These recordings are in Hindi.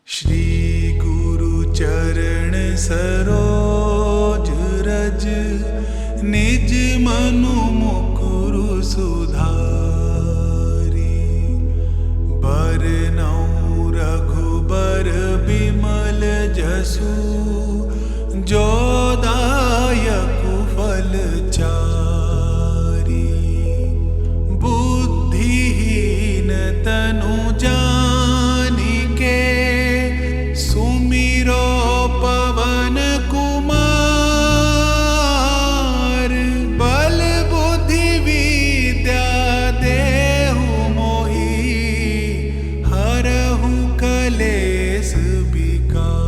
श्री गुरु चरण सरोज रज, निज मनु मुकुरु सुधारी। बरनउँ रघुबर बिमल जसु, जो दायक फल चारि। बुद्धिहीन तनु जानिके, सुमिरो पवन कुमार। बल बुद्धि विद्या देहु मोहि, हरहु कलेस विकार।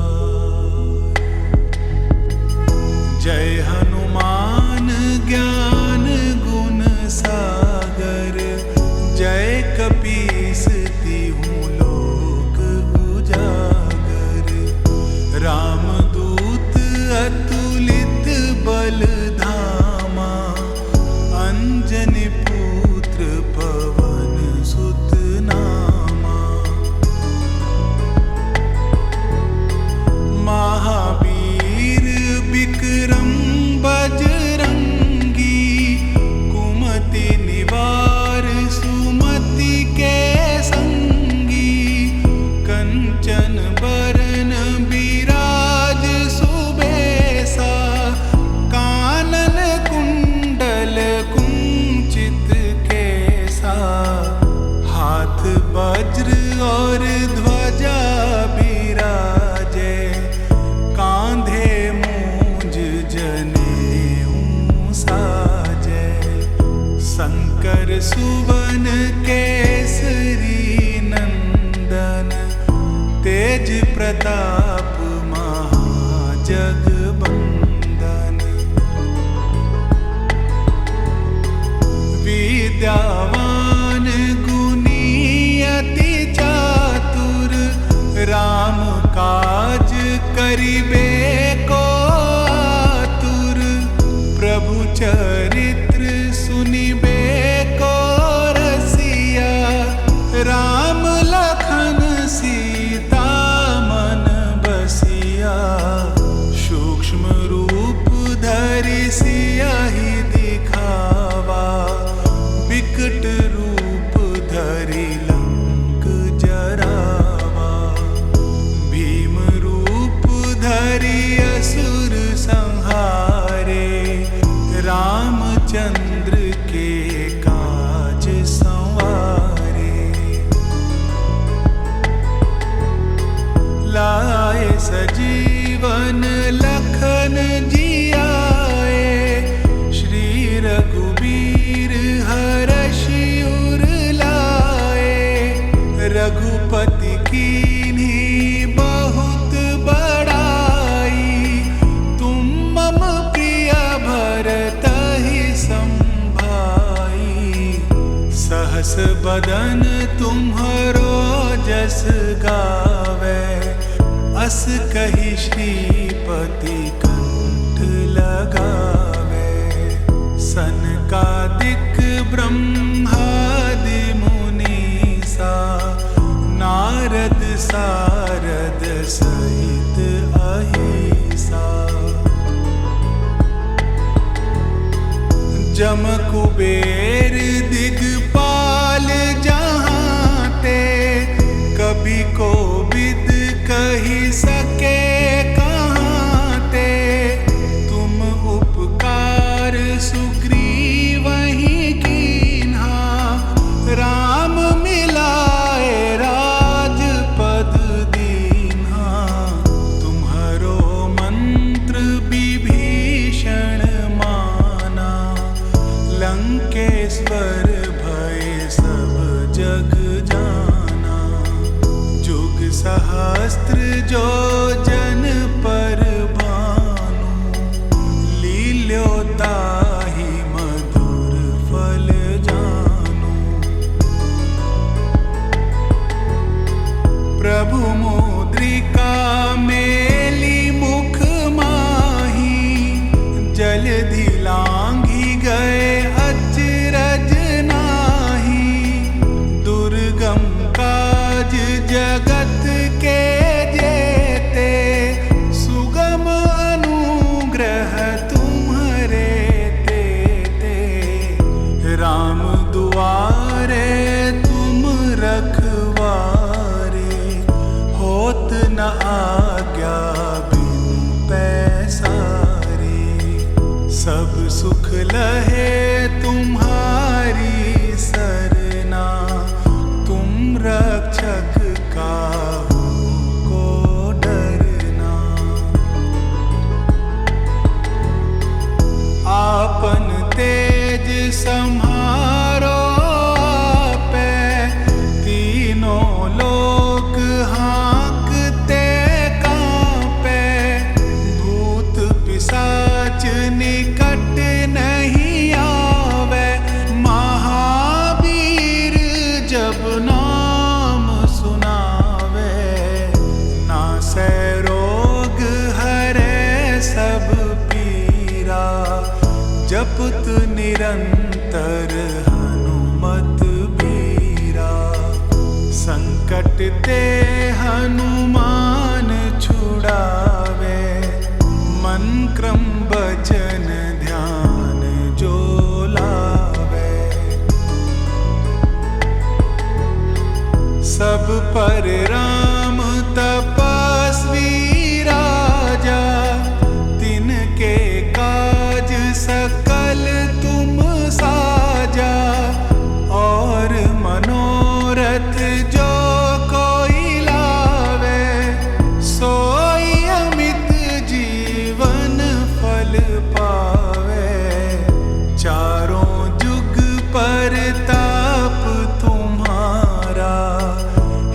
जय हनुमान ज्ञान गुण सागर, जय कपीस तिहु लोक उजागर। रामदूत अतुलित बल धामा, अंजनी पुत्र पवन सुत नामा। महावीर विक्रम बजरंगी, कुमति निवार सुमति के संगी। कंचन बरन बिराज सुबेसा, कानन कुंडल कुंचित केसा। हाथ वज्र और ध्वजा बिराजे, कांधे मूंज जनेऊ साजे। शंकर सुवन केसरी नंदन, तेज प्रताप महाजगबंदन। विद्यावान गुणी अति चातुर, राम काज करिबे को आतुर। प्रभु चरित्र सुनिबे को रसिया, राम लखन सीता मन बसिया। सूक्ष्म रूप धरि सियहि दिखावा, विकट रूप धरि लंक जरावा। भीम रूप धरि असुर संहारे, रामचंद्र के काज संवारे। लाए सजीवन लखन जियाए, श्री रघुबीर हरषि उर लाए। रघुपति कीन्ही बहुत बड़ाई, तुम मम प्रिय भरतहि संभाई। सहस बदन तुम्हरो जस गावे, अस कहि श्रीपति कंठ लगावे। सनकादिक ब्रह्मादि मुनीसा, नारद सारद सहित अहिसा। जम कुबेर दिगपाल जहाँते, कभी कोविद कहि सके कहाँते। तुम उपकार सुग्रीवहि कीन्हा, राम मिलाए राजपद दीन्हा। तुम्हरो मंत्र विभीषण माना, लंकेश्वर भय सब जग जाना। जुग सहस्त्र जो जन पर भानु, लील्यो ताहि मधुर फल जानु। प्रभु मुद्रिका मेली मुख माही, जलधि लांघि गए अचरज नाही। दुर्गम काज जगत के न आज्ञा बिनु पैसारे। सब सुख लहे तुम्हारी सरना, तुम रक्षक काहू को डरना। आपन तेज सम्हारो आपे, तीनों लोक हाँकते कांपे। भूत पिशाच निकट नहीं आवे, महावीर जब नाम सुनावे। नासै रोग हरे सब पीरा, जपत निरंतर हनुमत बीरा। संकट ते हनुमान छुड़ावे, मन क्रम वचन ध्यान जो लावे। सब पर राम तपस्वी राजा, तिनके काज सकल तुम साजा। और मनोरथ जो कोई लावे, सोई अमित जीवन फल पावे। चारों जुग परताप तुम्हारा,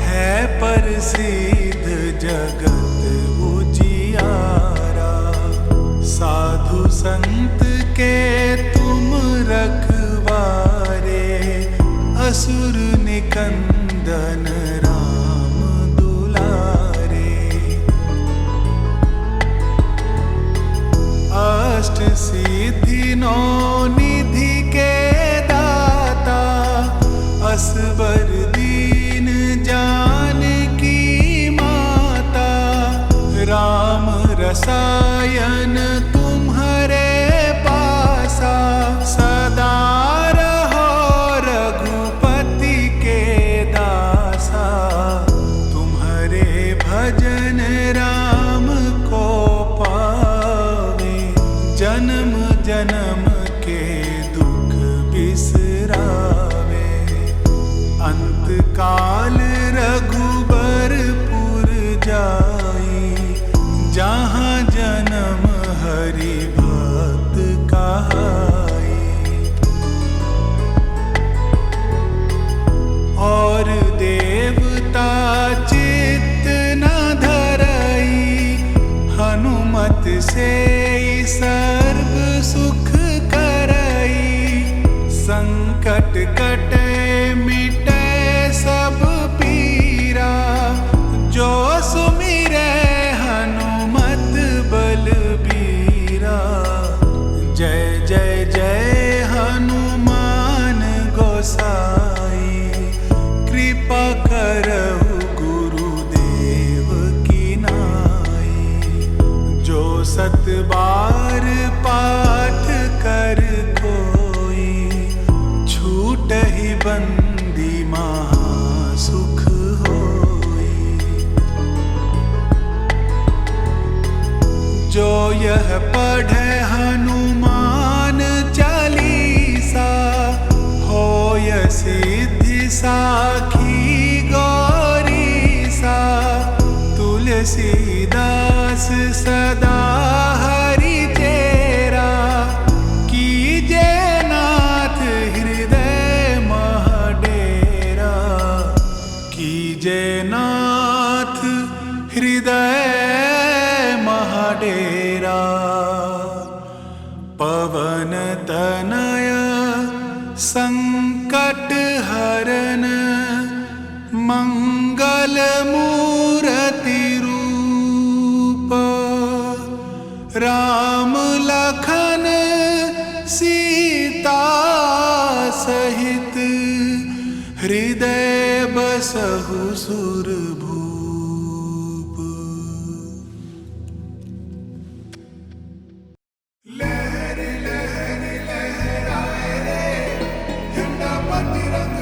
है प्रसिद्ध जगत उजियारा। साधु संत के तुम रखवारे, असुर निकंदन राम दुलारे। अष्ट सिद्धि नौ निधि के दाता, असबर दीन जानकी माता। राम रसायन तुम्हारे पासा, सदा रहो रघुपति के दासा। तुम्हारे भजन राम को पावे, जन्म जन्म के दुख बिसरावे। अंत काल रघुबरपुर जाई, जहाँ जन्म हरि भक्त कहाई। और देवता चित्त न धरई, हनुमत से सर्व सुख करई। संकट कटे मिटे सब पीरा, जो सुमिरे हनुमत बलबीरा। जय जय जय हनुमान गोसाई, कृपा करहु गुरुदेव की नाई। जो सत बार पाठ कर कोई, छूटहि बंदी महासुख होई। जो यह पढ़े हनुमान चालीसा, होय सिद्धि साखी गौरीसा। तुलसीदास सदा हरि चेरा, कीजे नाथ हृदय महडेरा। कीजे नाथ हृदय महाडेरा। पवन तनय संकट हरन, मंगल मूर्ति रूप। राम लखन सीता सहित, हृदय बसहु सुरभूप। लहरि लहरि लहराए रे, झंडा बजरंग।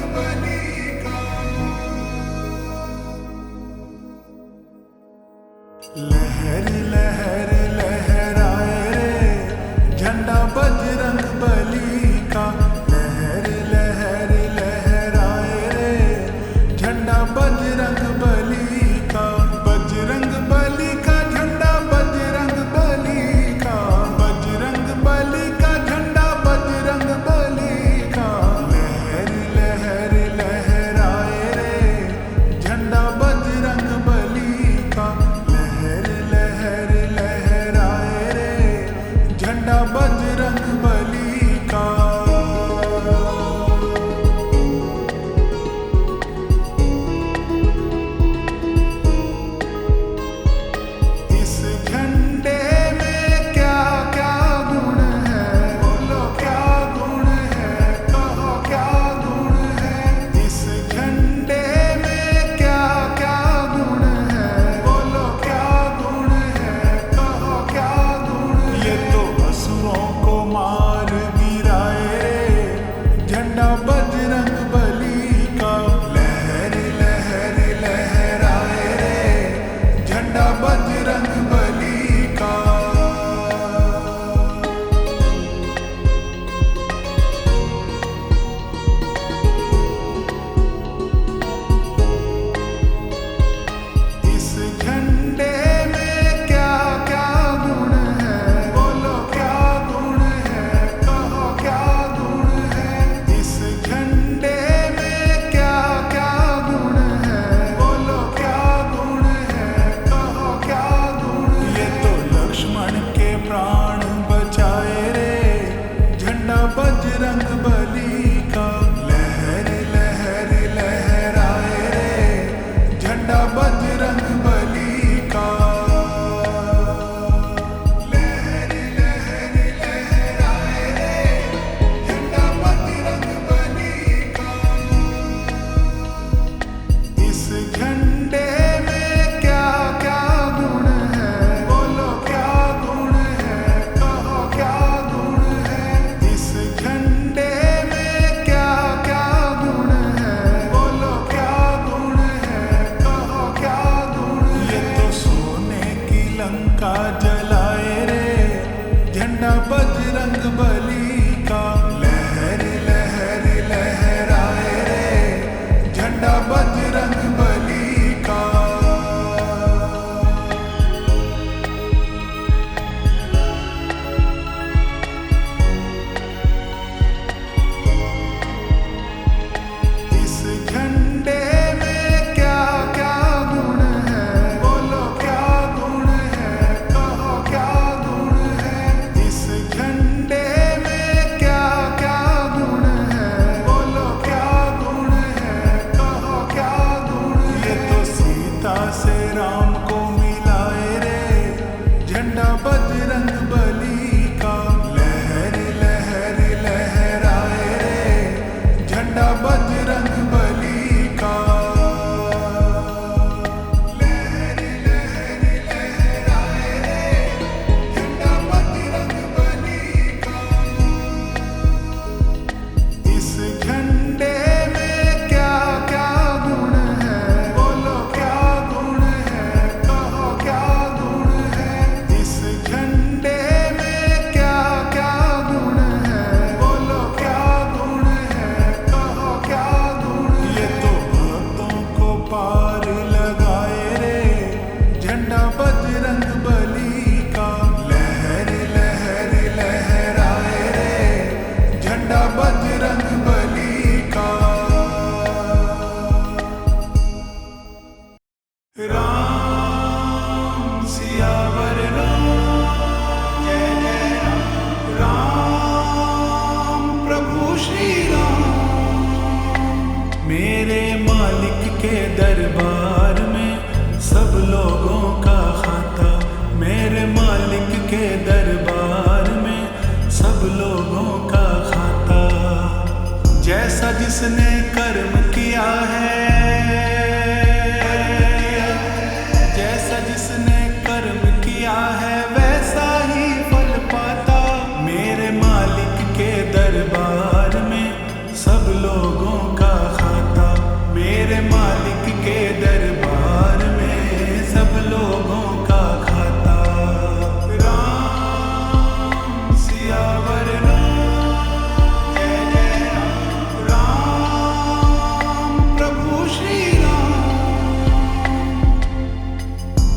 लहर लहर लहराए रे झंडा बजरंग बली का। लहर लहर लहराए रे झंडा बजरंग बली का। बजरंग बली का झंडा बजरंग बली का। बजरंग बली का झंडा बजरंग बली का। लहर लहर लहराए रे झंडा बजरंग बली का। लहर लहर लहराए रे झंडा बजरंग बली का। इस झंडे में क्या क्या गुण है, बोलो क्या गुण है, कहो क्या गुण है। इस झंडे में क्या क्या गुण है, बोलो क्या गुण है, कहो क्या गुण। ये तो असुरों को मार गिराए रे झंडा बजरंग बली का। लहर लहर लहराए रे झंडा बजरंग बली का। इस झंडे में क्या क्या गुण है, बोलो क्या गुण है, कहो क्या गुण है। इस झंडे में क्या क्या गुण है, बोलो क्या गुण है, कहो क्या गुण। ये तो लक्ष्मण के प्राण बचाए रे झंडा बजरंग बली का। लहर लहर लहराए रे झंडा बजरंग बली का। लहर लहर लहराए रे झंडा बजरंग बली का। इस झंडे में क्या क्या गुण है, बोलो क्या गुण है, कहो क्या गुण है। इस झंडे में क्या क्या गुण है, बोलो क्या गुण है, कहो क्या गुण। ये तो सोने की लंका जलाए रे झंडा बजरंग बली का। लहर लहर लहराए रे झंडा बजरंग बली का। इस झंडे में क्या क्या गुण है, बोलो क्या गुण है, कहो क्या गुण है। इस झंडे में क्या क्या गुण है, बोलो क्या गुण है, कहो क्या गुण। ये तो सीता से राम को मिलाए रे झंडा बजरंग बली का। लहर लहर लहराए रे झंडा बजरंग बली का। लहर लहर लहराए रे झंडा बजरंग बली का। इस झंडे में क्या क्या गुण है, बोलो क्या गुण है, कहो क्या गुण है। इस झंडे में क्या क्या गुण है, बोलो क्या गुण है, कहो क्या गुण। ये तो भक्तों को पार लगाए रे झंडा बजरंग बली का। लहर लहर लहराए रे झंडा बजरंग बली का। राम सियावर राम, जय जय राम। राम प्रभु श्री राम। मेरे मालिक के दरबार में सब लोगों का खाता। मेरे मालिक के दरबार में सब लोगों का खाता। जैसा जिसने कर्म किया है, जैसा जिसने कर्म किया है वैसा ही फल पाता। मेरे मालिक के दरबार में सब लोगों का खाता। मेरे मालिक के दरबार में सब लोगों का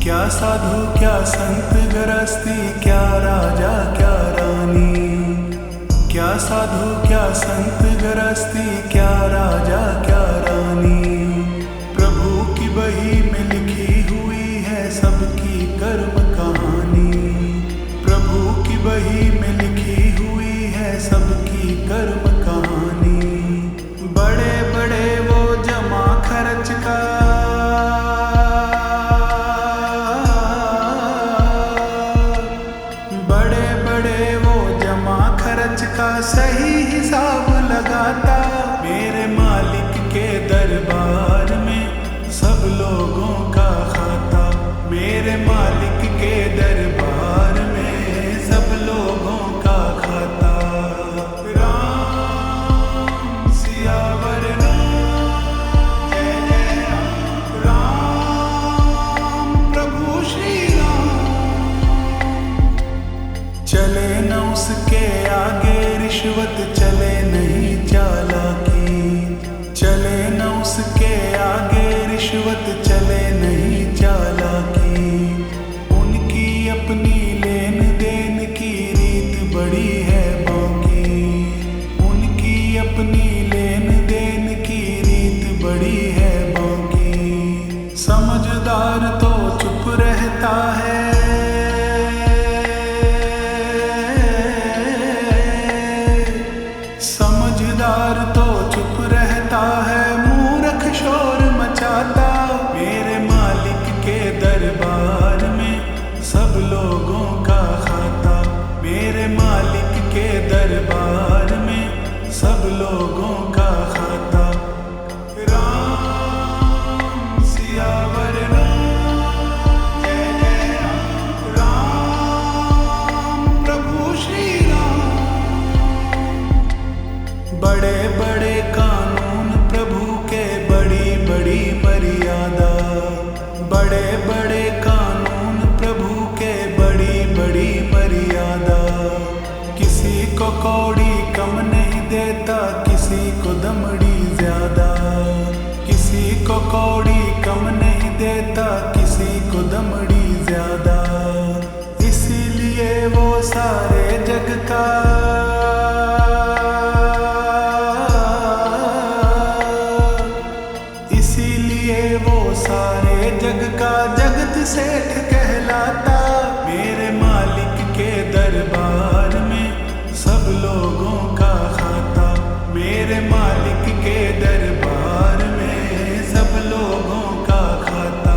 क्या साधु क्या संत गृहस्थी, क्या राजा क्या रानी। क्या साधु क्या संत गृहस्थी, क्या राजा क्या रानी। प्रभु की बही में लिखी हुई है सबकी कर्म कहानी। प्रभु की बही में लिखी हुई है सबकी कर्म कहानी। बड़े बड़े वो जमा खर्च का, बड़े बड़े वो जमा खर्च का सही हिसाब लगाता। मेरे मालिक के दरबार में सब लोगों का खाता। मेरे मालिक के दरबार में सब लोगों का खाता। राम सियावर राम, जय जय राम। राम प्रभु श्री राम। चले न उसके आगे रिश्वत, चले नहीं चालाकी। चले न उसके आगे रिश्वत, चले नहीं चालाकी। उनकी अपनी लेन देन की रीत बड़ी है बाकी। उनकी अपनी लेन देन की रीत बड़ी है बाकी। समझदार तो चुप रहता है, समझदार तो चुप रहता है, मूर्ख शोर मचाता। मेरे मालिक के दरबार में सब लोगों का खाता। मेरे मालिक के दरबार में सब लोगों का खाता। राम सियावर राम, जय जय राम। राम प्रभु श्री राम। बड़े बड़े कानून प्रभु के, बड़ी बड़ी मर्यादा। बड़े बड़े कानून प्रभु के, बड़ी बड़ी मर्यादा। किसी को कौड़ी कम नहीं देता, किसी को दमड़ी ज्यादा। किसी को कौड़ी कम नहीं देता, किसी को दमड़ी ज्यादा। इसीलिए वो सारे जग का, इसीलिए वो सारे जग का जगत सेठ कहलाता। मेरे मालिक के दरबार में सब लोगों का खाता। मेरे मालिक के दरबार में सब लोगों का खाता।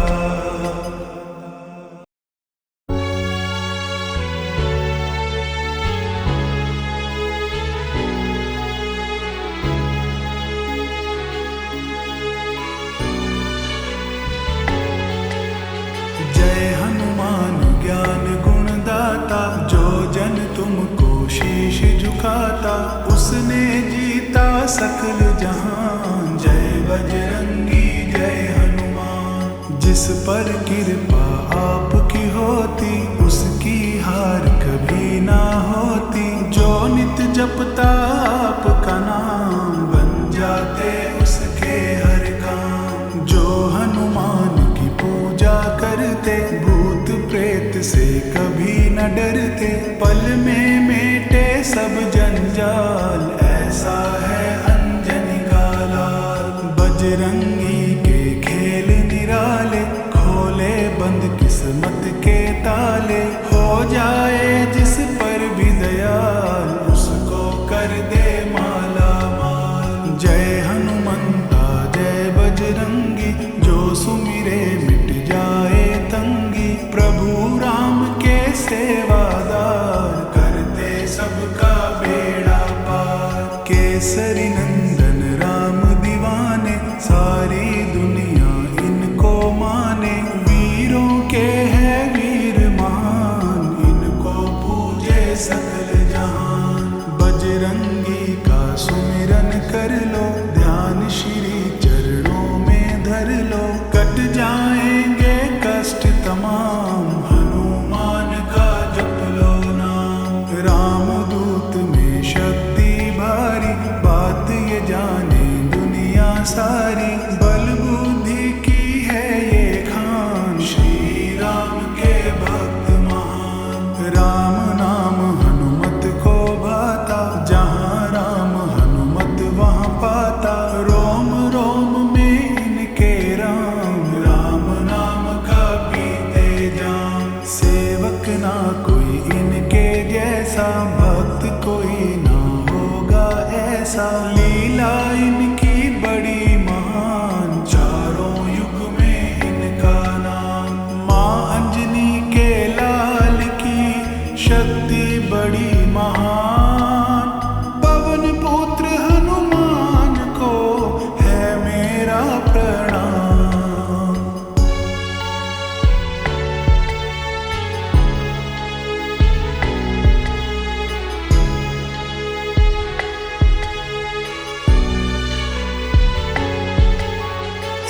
जय हनुमान ज्ञान गुण दाता, जो जन तुमको शीश झुकाता। उसने जीता सकल जहान, जय बजरंगी जय हनुमान। जिस पर कृपा आपकी होती, उसकी हार कभी ना होती। जो नित जपता आपका नाम, बन जाते उसके हर काम। जो हनुमान की पूजा करते, भूत प्रेत से कभी न डरते। पल में मेटे सब जंजाल, ऐसा है अंजनी का लाल। बजरंगी के खेल निराले, खोले बंद किस्मत के ताले। हो जाए जिस पर भी दयाल, उसको कर दे माला माल। जय हनुमंता जय बजरंगी, जो सुमिरे मिट जाए तंगी। प्रभु राम के सेवादार, करते सबका बेड़ा पार। केसरी नंदन राम दीवाने, सारी दुनिया इनको माने। वीरों के है वीर महान, इनको ना कोई इनके जैसा, भक्त कोई ना होगा ऐसा। लीला इनकी बड़ी महान, चारों युग में इनका नाम। माँ अंजनी के लाल की शक्ति बड़ी महान, पवन पुत्र हनुमान को है मेरा प्रणाम।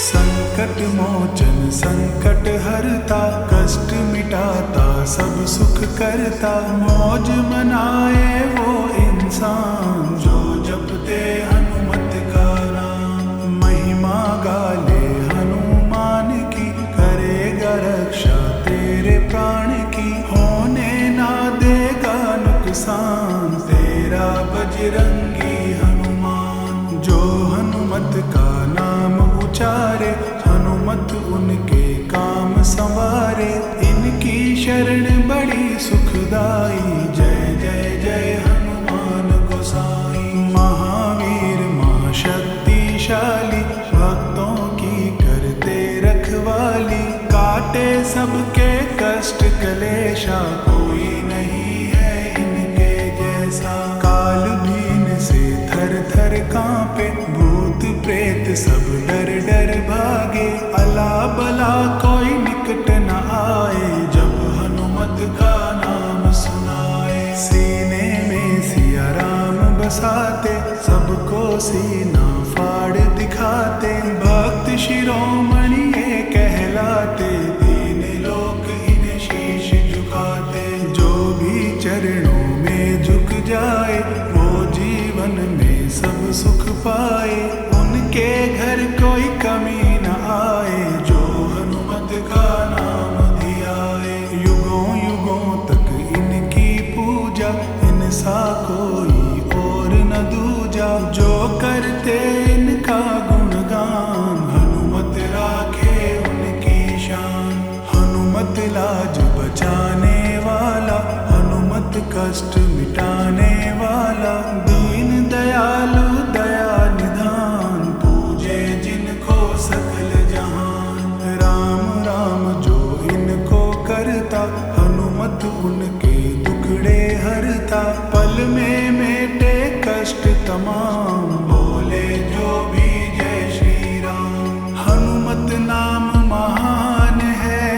संकट मोचन संकट हरता, कष्ट मिटाता सब सुख करता। मौज मनाए वो इंसान जो जपते हनुमत का नाम। महिमा गाले हनुमान की, करेगा रक्षा तेरे प्राण की। होने ना देगा नुकसान तेरा बजरंगी हनुमान। जो हनुमत का नाम उचारे, हनुमत उनके काम संवारे। इनकी शरण बड़ी सुखदाई, जय जय जय हनुमान गोसाई। महावीर महाशक्तिशाली, भक्तों की करते रखवाली। काटे सबके कष्ट कलेशा, कोई नहीं है इनके जैसा। काल भीन से थर थर कांपे, भूत प्रेत सब डर डर भागे। अला बला कोई निकट न आए, जब हनुमत का नाम सुनाए। सीने में सिया राम बसाते, सबको सीना फाड़ दिखाते। भक्त शिरोमणि ये कहलाते, दीन लोक इन्हें शीश झुकाते। जो भी चरणों में झुक जाए, वो जीवन में सब सुख पाए। उनके घर कोई कमी न आए, जो हनुमत का नाम धियाए। युगों युगों तक इनकी पूजा, इनसा कोई और न दूजा। जो करते इनका गुणगान, हनुमत राखे उनकी शान। हनुमत लाज बचाने वाला, हनुमत कष्ट मिटाने वाला। दीन दयालु दया निधान, पूजे जिनको सकल जहान। राम राम जो इनको करता, हनुमत उनके दुखड़े हरता। पल में मेटे कष्ट तमाम, बोले जो भी जय श्री राम। हनुमत नाम महान है,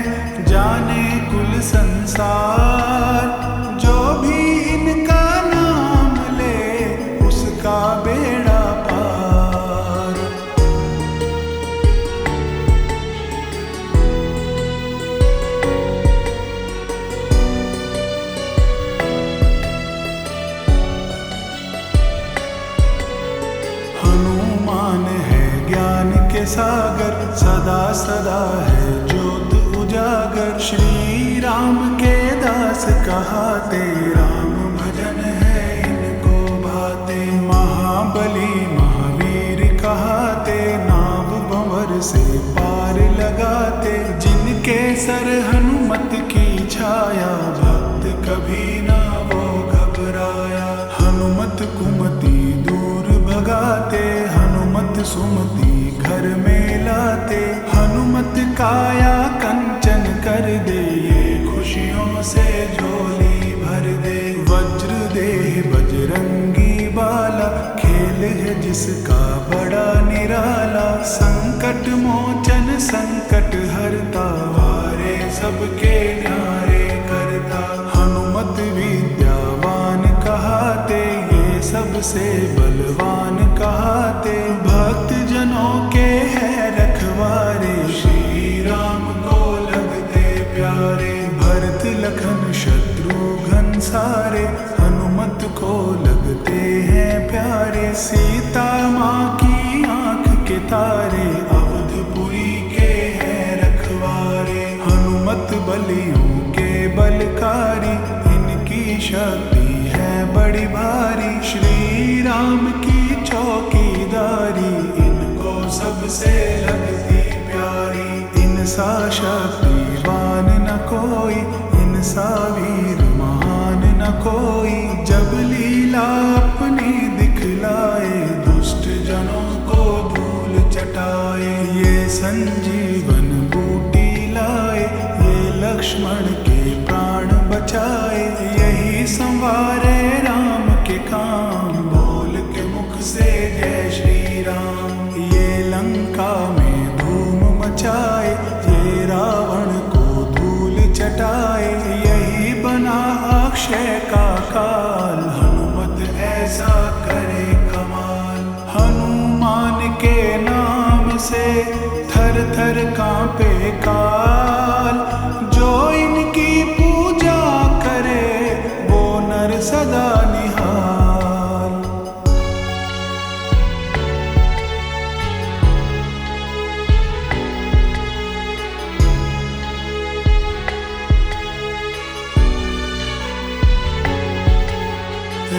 जाने कुल संसार। जो भी इनका नाम ले, उसका बेड़ा पार। हनुमान है ज्ञान के सागर, सदा सदा है ज्योत उजागर। श्री राम के दास कहाते, राम भजन है इनको भाते। महाबली महावीर कहाते, नाव भंवर से पार लगाते। जिनके सर हनुमत की छाया, भक्त कभी ना वो घबराया। हनुमत कुमति दूर भगाते, हनुमत सुमति घर में लाते। हनुमत काया कंचन कर दे, ये खुशियों से झोली भर दे। वज्र देह बजरंगी बाला, खेल है जिसका बड़ा निराला। संकट मोचन संकट हरता, वारे सबके न्यारे करता। हनुमत विद्यावान कहाते, ये सबसे बलवान कहाते। भक्त जनों के है रखवारे, श्री राम को लगते प्यारे। भरत लखन शत्रुघ्न सारे, हनुमत को लगते हैं प्यारे। सीता माँ की आंख के तारे, अवधपुरी के हैं रखवारे। हनुमत बलियों के बलकारी, इनकी शक्ति है बड़ी भारी। श्री राम की चौकीदारी, इनको सबसे लगती प्यारी। इन सा शक्तिवान न कोई, इन सा वीर महान न कोई, जब लीला अपनी दिखलाए दुष्ट जनों को धूल चटाए। ये संजीवन बूटी लाए, ये लक्ष्मण के प्राण बचाए, यही संवारे राम के काम, बोल के मुख से जय श्री राम। ये लंका में धूम मचाए, ये रावण को धूल चटाए, यही बना अक्षय का काल, हनुमत ऐसा करे कमाल। हनुमान के नाम से थर थर कांपे काल, जो इनकी पूजा करे वो नर सदा निहाल।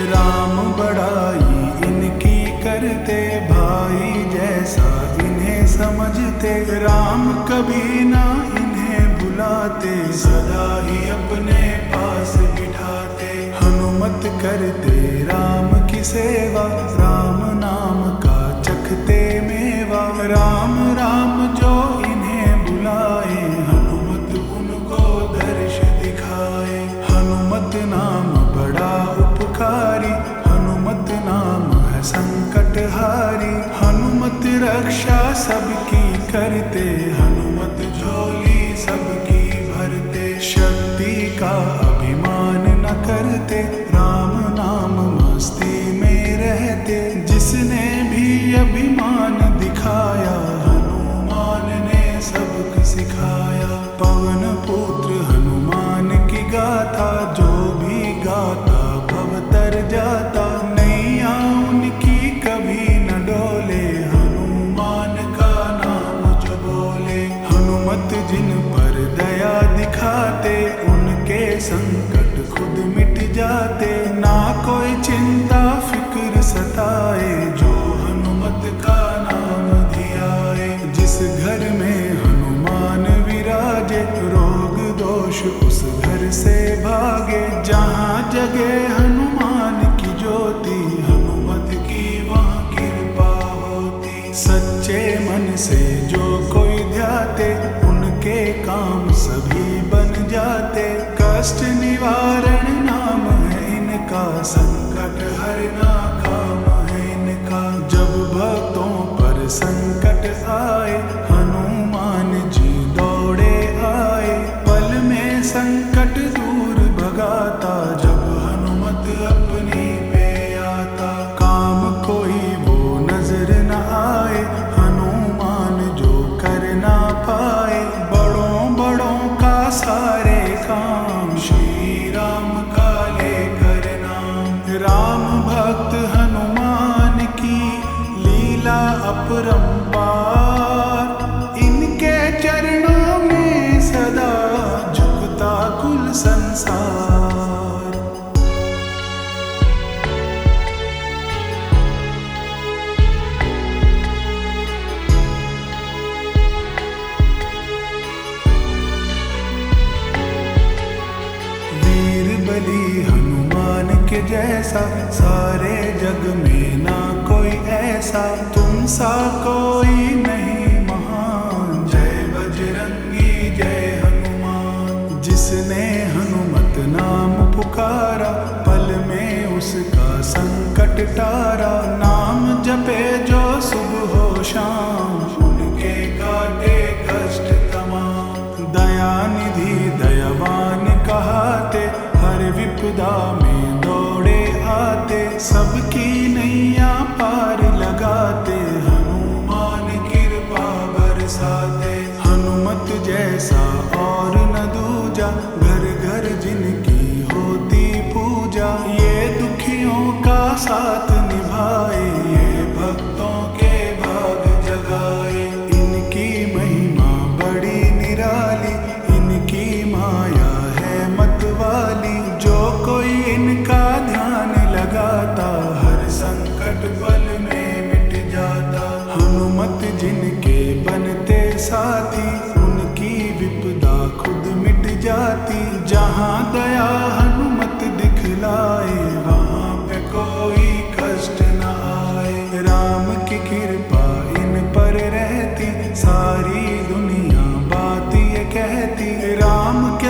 राम बड़ाई इनकी करते, भाई जैसा इन्हें समझते, राम कभी ना इन्हें भुलाते, सदा ही अपने पास बिठाते। हनुमत करते राम की सेवा, राम नाम का चखते मेवा, राम राम जो इन्हें बुलाए, हनुमत उनको दर्श दिखाए। हनुमत नाम बड़ा उपकारी, हनुमत नाम है संकटहारी, हनुमत रक्षा सबकी करते, हनुमत झोली सबकी भरते। शक्ति का अभिमान न करते, राम नाम मस्ती में रहते, जिसने भी अभिमान दिखाया, हनुमान ने सबक सिखाया। पवन पुत्र हनुमान की गाथा, जो भी गाता भव तर जाता, नैया उनकी कभी न डोले, हनुमान का नाम जो बोले। हनुमत जिन पर दया दिखाते, उनके संकट खुद मिट जाते, ना कोई चिंता फिक्र सताए, जो हनुमत का नाम धियाए। जिस घर में हनुमान विराजे, रोग दोष उस घर से भागे, जहाँ जगे हनुमान की ज्योति, हनुमत की वहाँ कृपा होती। सच्चे मन से जो कोई ध्याते, उनके काम सभी बन जाते, कष्ट निवारण नाम है इनका, संकट हरना काम है इनका। जब भक्तों पर संकट आए, हनुमान जी दौड़े आए, पल में संकट दूर भगाता, जब हनुमत अपनी पे आता। काम कोई वो नजर न आए, हनुमान जो कर ना पाए, बड़ों बड़ों का सारे काम, श्री राम का लेकर नाम। राम भक्त हनुमान की लीला अपरंपार, इनके चरणों में सदा झुकता कुल संसार। वीर बली हनुमान के जैसा, सारे जग में ना कोई ऐसा, तुम सा कोई नहीं महान। जय बजरंगी जय हनुमान, जिसने हनुमत नाम पुकारा, पल में उसका संकट टारा। नाम जपे जो सुबह हो शाम, उनके काटे कष्ट तमाम। दयानिधि दयावान कहाते, हर विपदा में दौड़े आते, सबकी नैया पार लगाते, हनुमान कृपा बरसाते। हनुमत जैसा और न दूजा, घर घर जिनकी होती पूजा, ये दुखियों का साथ निभाए, ये भक्तों के भाग जगाए। इनकी महिमा बड़ी निराली, इनकी माया है मतवाली, जो कोई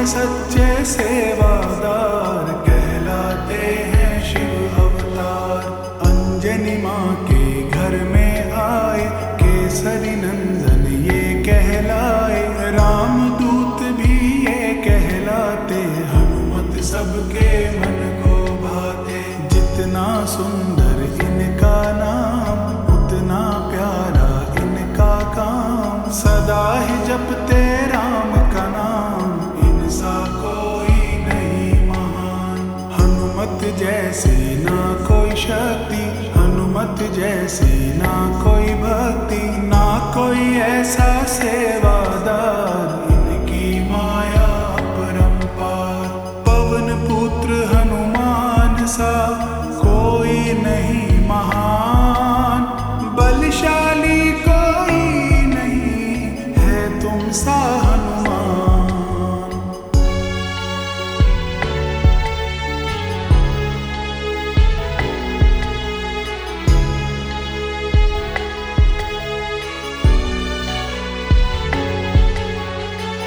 के सच्चे सेवादार कहलाते हैं शिव अवतार। अंजनी माँ के घर में आए केसरी नंदन ये कहलाए। रामदूत भी ये कहलाते हनुमत सबके मन को भाते। जितना सुंदर इनका नाम उतना प्यारा इनका काम। सदा ही जपते राम का नाम इनसा कोई नहीं महान। हनुमत जैसे ना कोई शक्ति हनुमत जैसी ना कोई भक्ति ना कोई ऐसा सेवादार इनकी माया अपरंपार। पवन पुत्र हनुमान सा कोई नहीं महान। बलशाली कोई नहीं है तुम सा हनुमान।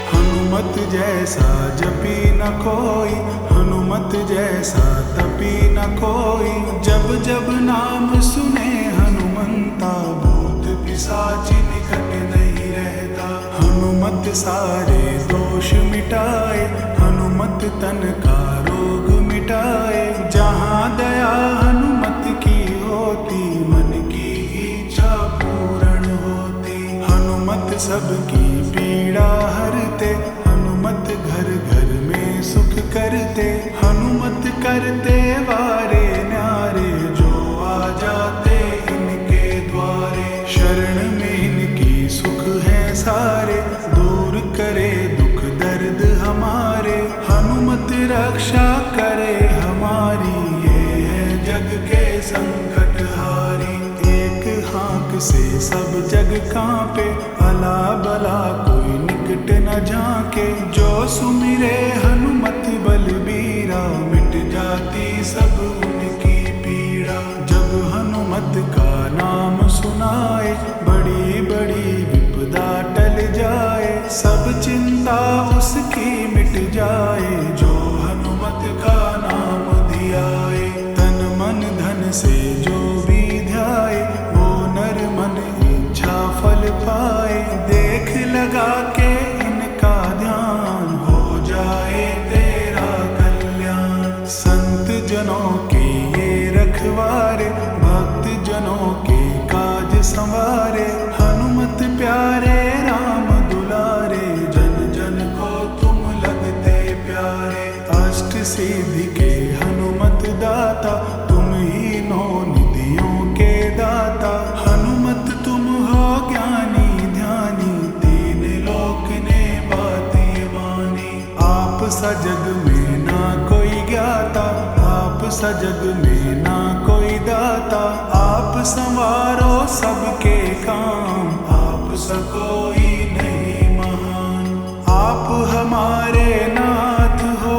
हनुमत जैसा जपी न कोई हनुमत जैसा तपी न कोई। जब जब नाम सुने हनुमंता भूत पिशाच निकट नहीं रहता। हनुमत सारे दोष मिटाए हनुमत तन का रोग मिटाए। जहाँ दया हनुमत की होती मन की इच्छा पूर्ण होती। हनुमत सबकी पीड़ा हरते हनुमत घर घर में सुख करते। हनुमत करते वारे न्यारे जो आ जाते इनके द्वारे। शरण में इनकी सुख है सारे दूर करे दुख दर्द हमारे। हनुमत रक्षा करे हमारी ये है जग के संकट हारी। एक हाँक से सब जग कांपे अला बला कोई निकट न झांके। जो सुमिरे हनुमत बलबीरा मिट जाती सब उनकी पीड़ा। जब हनुमत का नाम सुनाए बड़ी बड़ी विपदा टल जाए। सब चिंता उसकी मिट जाए जो हनुमत का नाम धियाए। तन मन धन से जो भी ध्याए वो नर मन इच्छा फल पाए। देख लगा के इनका ध्यान हो जाए तेरा कल्याण। संत जनों के ये रखवारे भक्त जनों के काज संवारे। हनुमत प्यारे राम दुलारे जन जन को तुम लगते प्यारे। अष्ट सिद्धि के हनुमत दाता तुम ही नौ निधियों के दाता। हनुमत तुम हो ज्ञानी ध्यानी तीन लोक ने बातें मानी। आप सा जग में ना कोई ज्ञाता आप सा जग में ना कोई दाता। आप संवारो सबके काम आप सा कोई नहीं महान। आप हमारे नाथ हो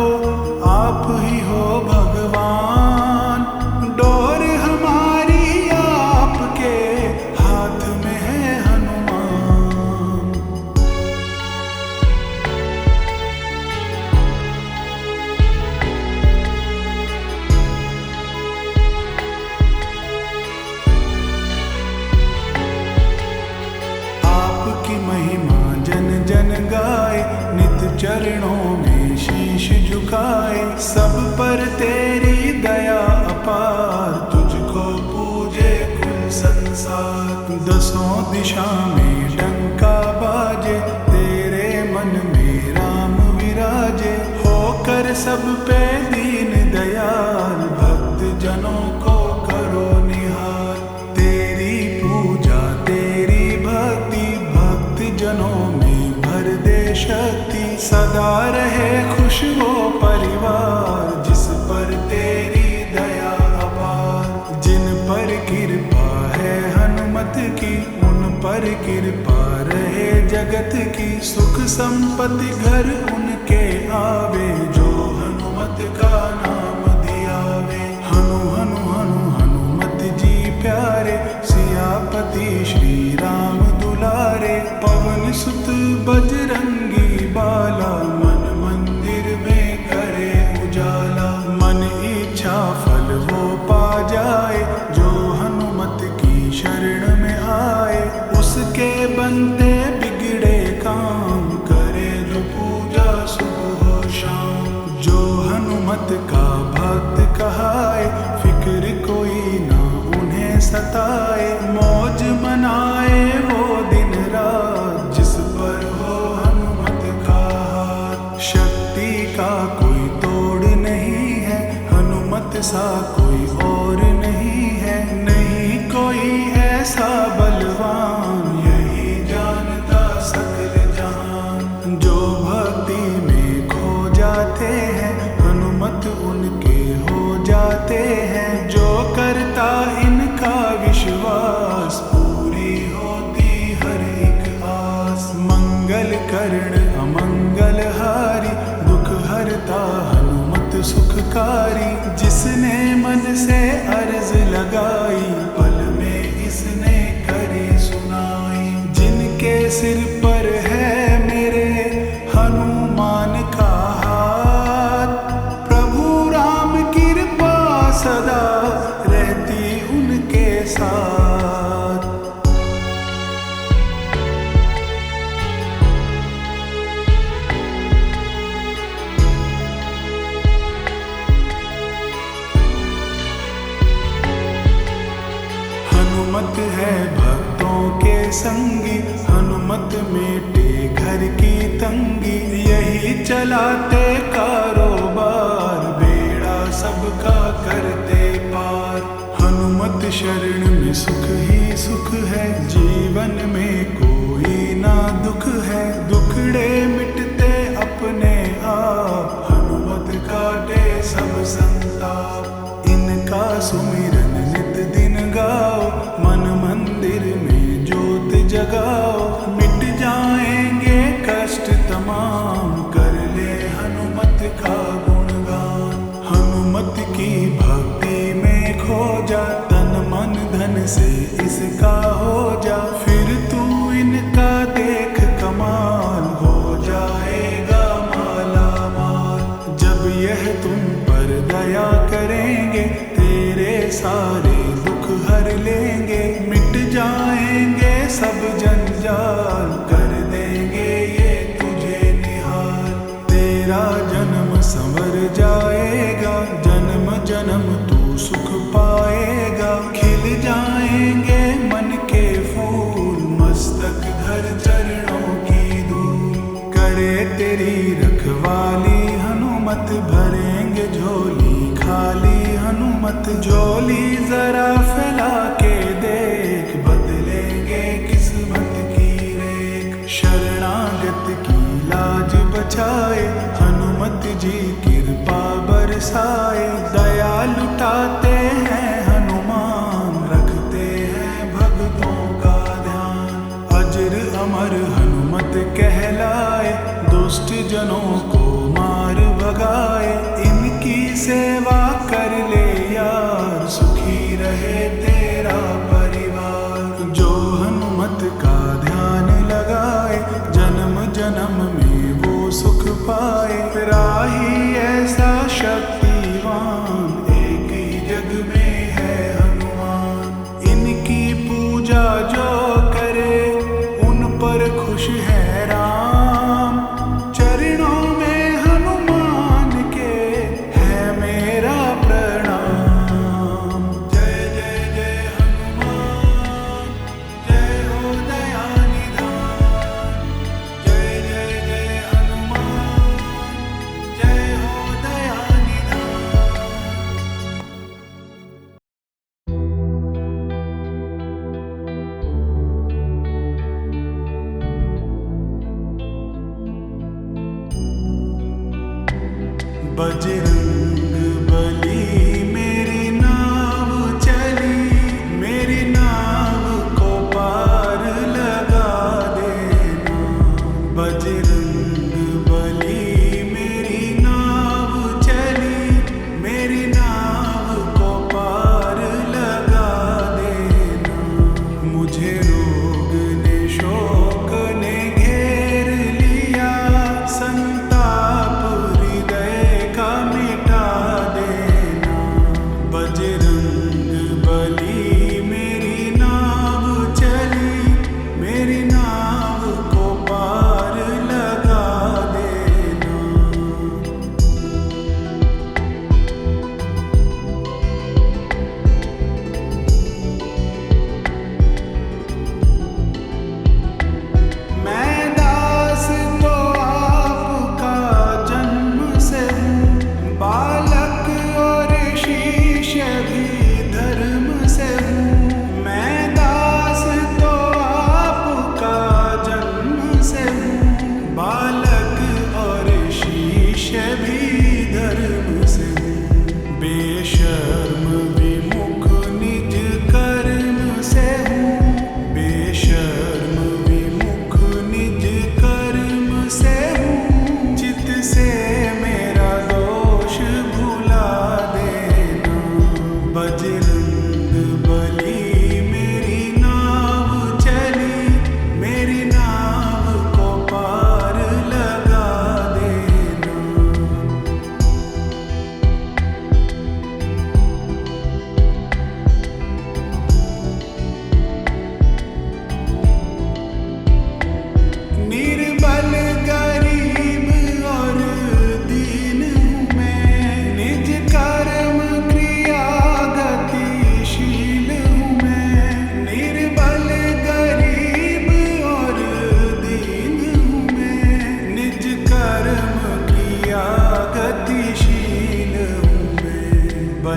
आप ही हो भगवान। डोर हमारी आपके हाथ में है हनुमान। आपकी महिमा जन जन गाए नित चरणों में शीश झुकाए। सब पर तेरी दया अपार तुझको पूजे कुल संसार। दसों दिशा में डंका बाजे तेरे मन में राम विराजे। होकर सब पे दीन दयाल भक्त जनों को करो निहाल। तेरी पूजा तेरी भक्ति भक्त जनों में भर दे शक्ति। सदा रहे खुश वो परिवार जिस पर तेरी दया अपार। जिन पर कृपा है हनुमत की उन पर कृपा रहे जगत की। सुख संपत्ति घर उनके आवे जो हनुमत का नाम धियावे। हनु हनु हनु हनुमत जी प्यारे सियापति श्री राम दुलारे। पवन सुत बजरंगी बाला मन मंदिर हनुमत का भक्त कहाए, फिक्र कोई ना उन्हें सताए। मौज मनाए वो दिन रात, जिस पर हो हनुमत का हाथ। शक्ति का कोई तोड़ नहीं है, हनुमत सा कोई और नहीं है। नहीं कोई ऐसा बलवान, यही जानता सकल जहान। जो भक्ति में खो जाते हैं, हनुमत उनके हो जाते हैं। जो करता इनका विश्वास, पूरी होती हर एक आस। मंगल कर्ण अमंगल हारी, दुख हरता हनुमत सुखकारी। जिसने मन से अर्ज लगाई, पल में इसने करी सुनाई। जिनके सिर पर है मेरे हनुमान का हाथ, प्रभु राम कृपा सदा रहती उनके साथ। हनुमत है भक्तों के संगी, हनुमत मेटे घर की तंगी। यही चलाते कारोबार, बेड़ा सबका करते पार। हनुमत शरण में सुख ही सुख है, जीवन में कोई ना दुख है। दुखड़े मिटते अपने आप, हनुमत काटे सब संताप। इनका सुमिरन नित दिन गाओ, मन मंदिर में ज्योत जगाओ। मिट जाएंगे कष्ट तमाम, कर ले हनुमत का गुणगान। हनुमत की भक्ति में खो जा, तन मन धन से इसका हो जा। फिर तू इनका देख कमाल, हो जाएगा माला माल। जब यह तुम पर दया करेंगे, तेरे सारे दुख हर लेंगे। मिट जाएंगे सब जंजाल, कर देंगे ये तुझे निहाल। तेरा जन्म संवर जाएगा, जन्म जन्म तू सुख पाएगा। खिल जाएंगे मन के फूल, मस्तक धर चरणों की धूल। करे तेरी रखवाली हनुमत, भरेंगे झोली खाली हनुमत। झोली जरा फैला के देख, बदलेंगे किस्मत की रेख। शरणागत की लाज बचाए, हनुमत जी कृपा बरसाए। दया लुटाते हैं हनुमान, रखते हैं भक्तों का ध्यान। अजर अमर हनुमत कहलाए, दुष्ट जनों को मार भगाए। इनकी सेवा कर ले यार, सुखी रहे तेरा परिवार। जो हनुमत का ध्यान लगाए, जन्म जन्म में वो सुख पाए। राही ऐसा शक्तिवान, एक ही जग में है हनुमान। इनकी पूजा जो करे, उन पर खुश है राम। चरणों में हनुमान के है मेरा प्रणाम। जय जय जय हनुमान, जय हो दया निधान। जय जय जय हनुमान, जय हो दया निधान। बजरंग बली मेरी नाव चली, मेरी नाव को पार लगा देना। बजरंग बली मेरी नाव चली, मेरी नाव को पार लगा देना। मुझे रोग ने शोक ने घेर लिया, संताप हृदय का मिटा देना।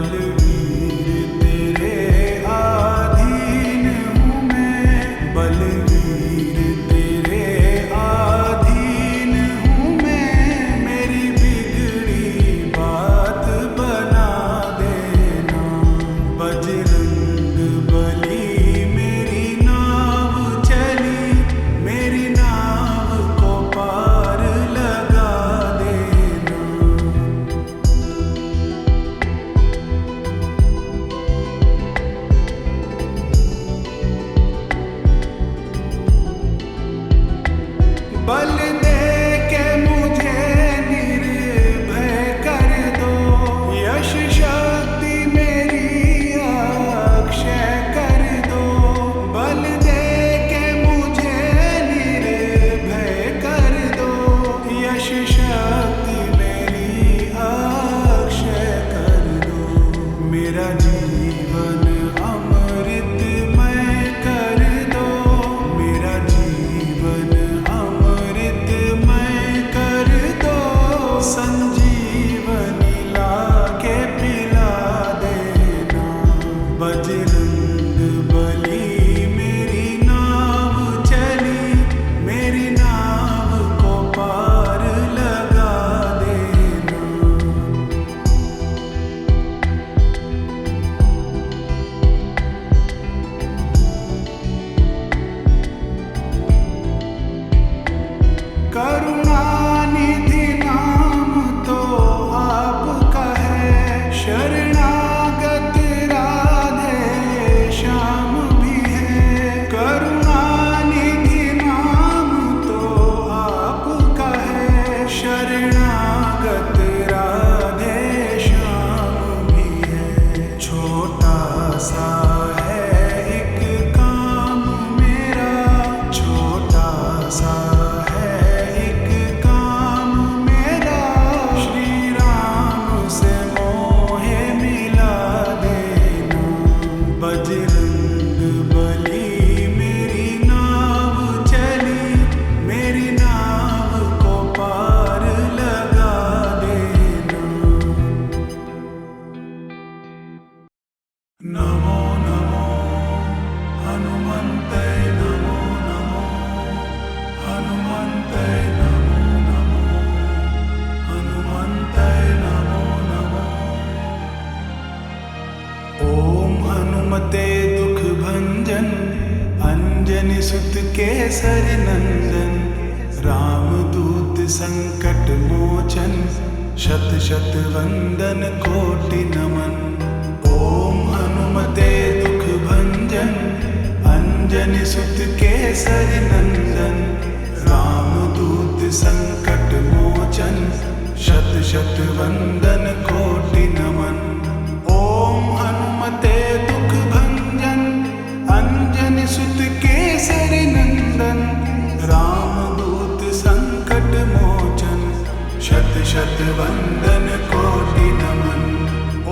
बलवीर तेरे आधीन हूँ मैं, बलवीर तेरे आधीन हूँ मैं। मेरी बिगड़ी बात बना देना बजरंग बली। मेरी नाव चली, मेरी नाव को पार लगा देना। बल दे के मुझे निर्भय कर दो, यश शक्ति मेरी अक्षय कर दो। बल दे के मुझे निर्भय कर दो, यश शक्ति मेरी अक्षय कर दो। मेरा जीवन अमृतमय कर दो, मेरा जीवन अमृतमय कर दो। संजीवनी लाके पिला देना बजरंग बली। मेरी नाव चली, मेरी नाव को पार लगा देना। करुणानिधि नाम तो आपका है, शरणागत राधे श्याम भी है। करुणानिधि नाम तो आपका है, शरणागत राधे श्याम भी है। छोटा सा है एक काम मेरा, छोटा सा बजरंग बली। मेरी नाव चली, मेरी नाव को पार लगा देना। नमो नमो हनुमन्ते, नमो नमो हनुमन्ते, नमो नमो हनुमन्ते, नमो नमो। ओम हनुमते दुख भंजन, अंजनी सुत केसरी नंदन। रामदूत संकट मोचन, शत शत वंदन कोटि नमन। ओम हनुमते दुख भंजन, अंजनी सुत केसरी नंदन। रामदूत संकट मोचन, शत शत वंदन कोटि नमन। ओम हनुमते दुख भंजन, अंजनी सुत केसरी नंदन। रामदूत संकट मोचन, शत शत वंदन कोटि नमन।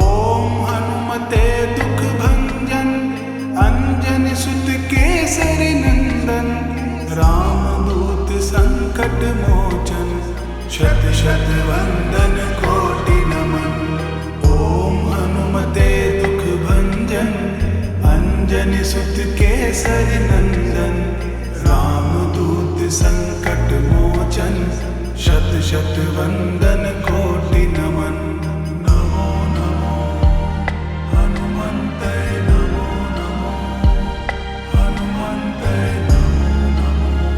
ओम हनुमते दुख भंजन, अंजनी सुत केसरी नंदन। रामदूत संकट मोचन, शत शत वंदन कोटि नमन। ओम हनुमते दुख भंजन, अंजनी सुत केसरी नंदन। रामदूत संकट मोचन, शत शत वंदन कोटि नमन। नमो नमो हनुमन्ते, नमो नमो हनुमन्ते, नमो नमो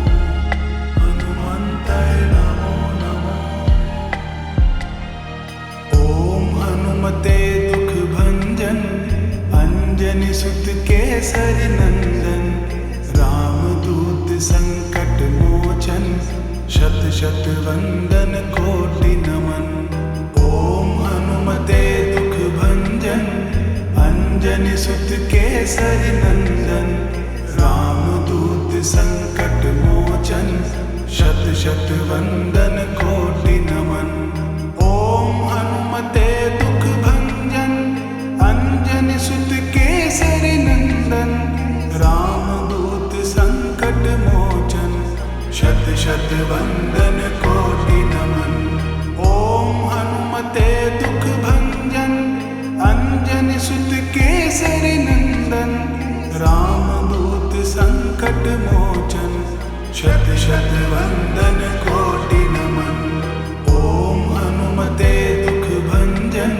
हनुमन्ते, नमो नमो। ओम हनुमते दुख भंजन, अंजनी सुत केसरी नंदन। रामदूत संकट मोचन, शत शत वंदन कोटि नमन। ओम हनुमते दुख भंजन, अंजनी सुत केसरी नंदन। रामदूत संकट मोचन, शत शत वंदन कोटि नमन। ओम हनुमते दुख भंजन, अंजनी सुत केसरी नंदन। रामदूत संकट मोचन, शत शत वंदन कोटि नमन। ओम हनुमते दुख भंजन, अंजनी संकट मोचन, शत शत वंदन कोटि नमन। ओम हनुमते दुख भंजन,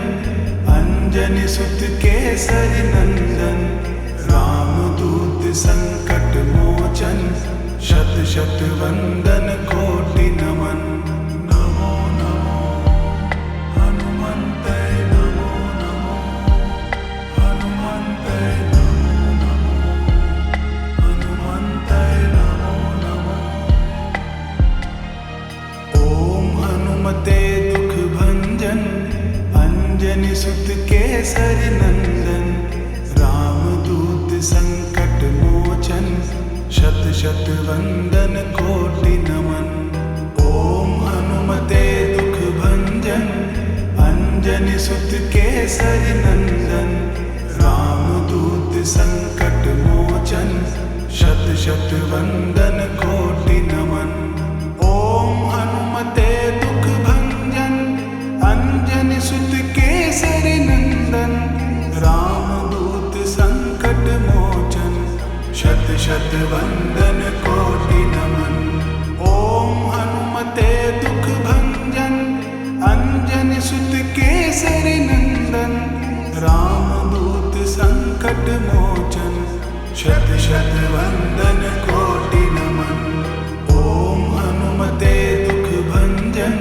अंजनी सुत केसरी नंदन। रामदूत संकट मोचन, शत शत वंदन कोटि नमन। नमो नमो हनुमन्ते, नमो नमो हनुमन्ते, नमो नमो हनुमन्ते, नमो नमो। ओम हनुमते दुख भंजन, अंजनी सुत केसरी नंदन। रामदूत संकट मोचन, शत शत वंदन कोटि नमन। ओम हनुमते दुख भंजन, अंजनी सुत केसरी नंदन। रामदूत संकट मोचन, शत शत वंदन कोटि नमन। ओम हनुमते दुख भंजन, अंजनी सुत केसरी नंदन। रामदूत संकट मोचन, शत शत वंदन कोटि नमन। ओम हनुमते दुख भंजन, अंजनी सुत केसरी नंदन। रामदूत संकट मोचन, शत शत वंदन कोटि नमन। ओम हनुमते दुख भंजन,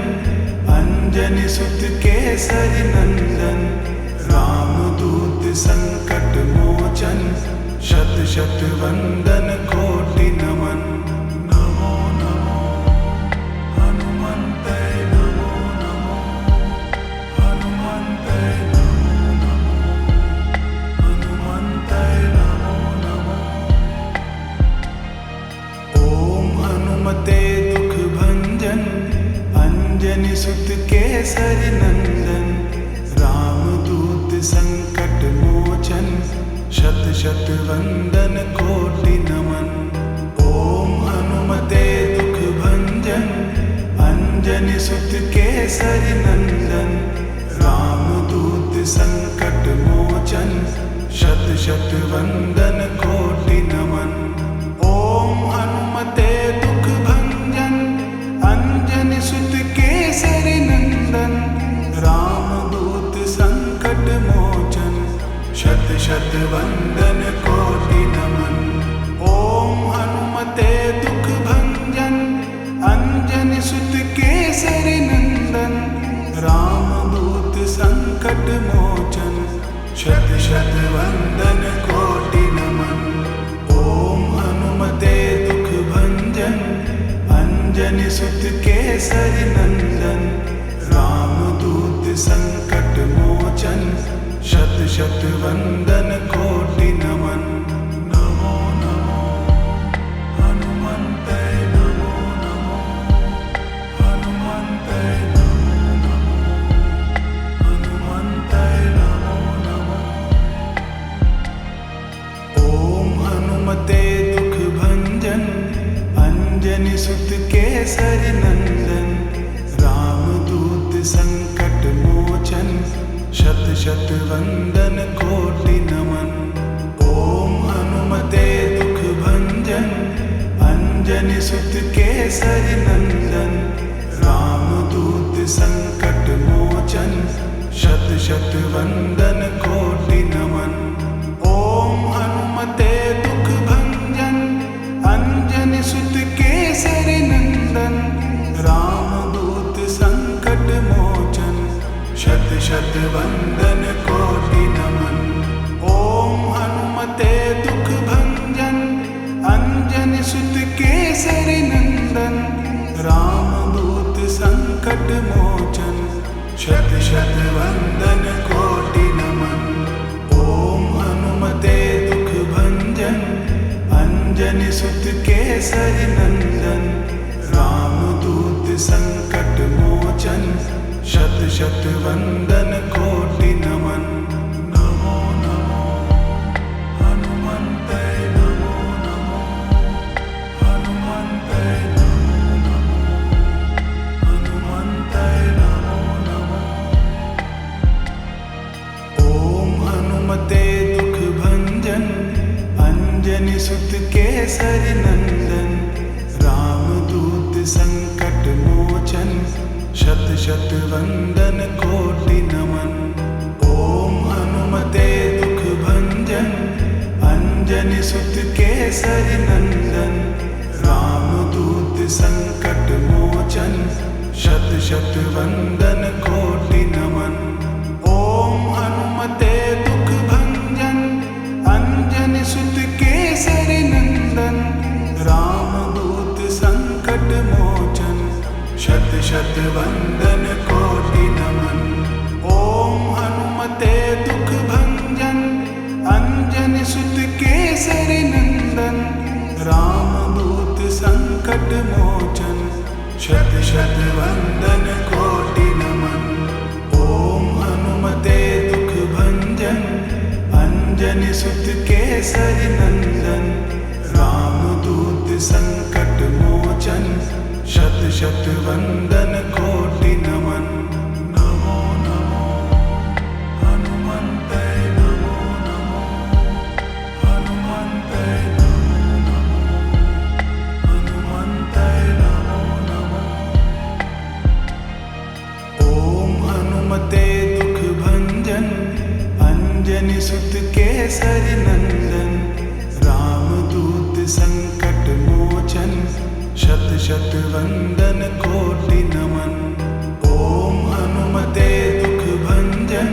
अंजनी सुत केसरी नंदन। रामदूत संकट मोचन, शत शत वंदन कोटि नमन। नमो नमो हनुमन्ते, नमो नमो हनुमन्ते, नमो नमो हनुमन्ते, नमो नमो। ओम हनुमते दुख भंजन, अंजनी सुत केसरी नंदन। रामदूत संकट मोचन, शत शत वंदन कोटि नमन। ओम हनुमते दुख भंजन, अंजनी सुत केसरी नंदन। रामदूत संकट मोचन, शत शत वंदन कोटि नमन। ओम हनुमते दुख भंजन, अंजनी सुत केसरी नंदन। रामदूत संकट मोचन, शत शत वंदन कोटि नमन। ओम हनुमते दुख भंजन, अंजनी सुत केसरी नंदन। रामदूत संकट मोचन, शत शत वंदन कोटि नमन। ओम हनुमते दुख भंजन, अंजनी सुत केसरी नंदन। रामदूत संकट मोचन, शत शत वंदन कोटि नमन। नमो नमो हनुमन्ते, नमो नमो हनुमन्ते, नमो नमो हनुमन्ते, नमो नमो। ओम हनुमते दुख भंजन, अंजनी सुत केसरी नंदन। रामदूत संकट मोचन, शत शत वंदन कोटि नमन। ओम हनुमते दुख भंजन, अंजनी सुत केसरी नंदन। रामदूत संकट मोचन, शत शत वंदन कोटि नमन। ओम हनुमते दुख भंजन, अंजनी सुत केसरी नंदन। रामदूत संकट मोचन, शत शत वंदन कोटि नमन। ओम हनुमते दुख भंजन, अंजनी सुत केसरी नंदन। रामदूत संकट मोचन, शत शत वंदन कोटि नमन। ओम हनुमते दुख भंजन, अंजनी सुत केसरी नंदन। रामदूत संकट मोचन, शत शत वंदन कोटि नमन। नमो नमो हनुमन्ते, नमो नमो हनुमन्ते, नमो नमो हनुमन्ते, नमो नमो। ओम हनुमते दुख भंजन, अंजनी सुत केसरी नंदन। शत वंदन कोटि नमन। ओम हनुमते दुख भंजन अंजनी सुत केसरी नंदन। रामदूत संकट मोचन शत शत वंदन कोटि नमन। ओम हनुमते दुख भंजन अंजनी सुत केसरी नंदन। रामदूत संकट मोचन शत शत वंदन कोटि नमन। ओम हनुमते दुख भंजन अंजनी सुत केसरी नंदन। रामदूत संकट मोचन शत शत वंदन कोटि नमन। ओम हनुमते दुख भंजन अंजनी सुत केसरी नंदन। रामदूत संकट मोचन शत शत वंदन कोटि नमन। नमो नमो हनुमन्ते नमो नमो हनुमन्ते नमो नमो हनुमन्ते नमो नमो। ओम हनुमते दुख भंजन अंजनी सुत केसरी नंदन। रामदूत संकट मोचन शत शत वंदन कोटि नमन। ओम हनुमते दुख भंजन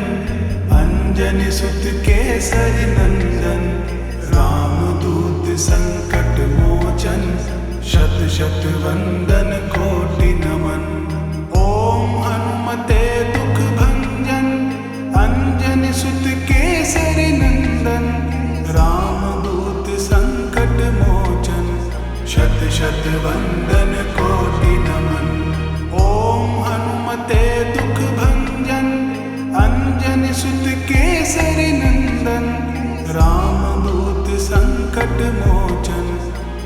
अंजनी सुत केसरी नंदन। रामदूत संकट मोचन शत शत वंदन कोटि नमन। ओम हनुमते दुख भंजन अंजनी सुत केसरी नंदन। रामदूत संकट मोचन शत शत वंदन कोटि नमन। ओम हनुमते दुख भंजन अंजनी सुत केसरी नंदन। रामदूत संकट मोचन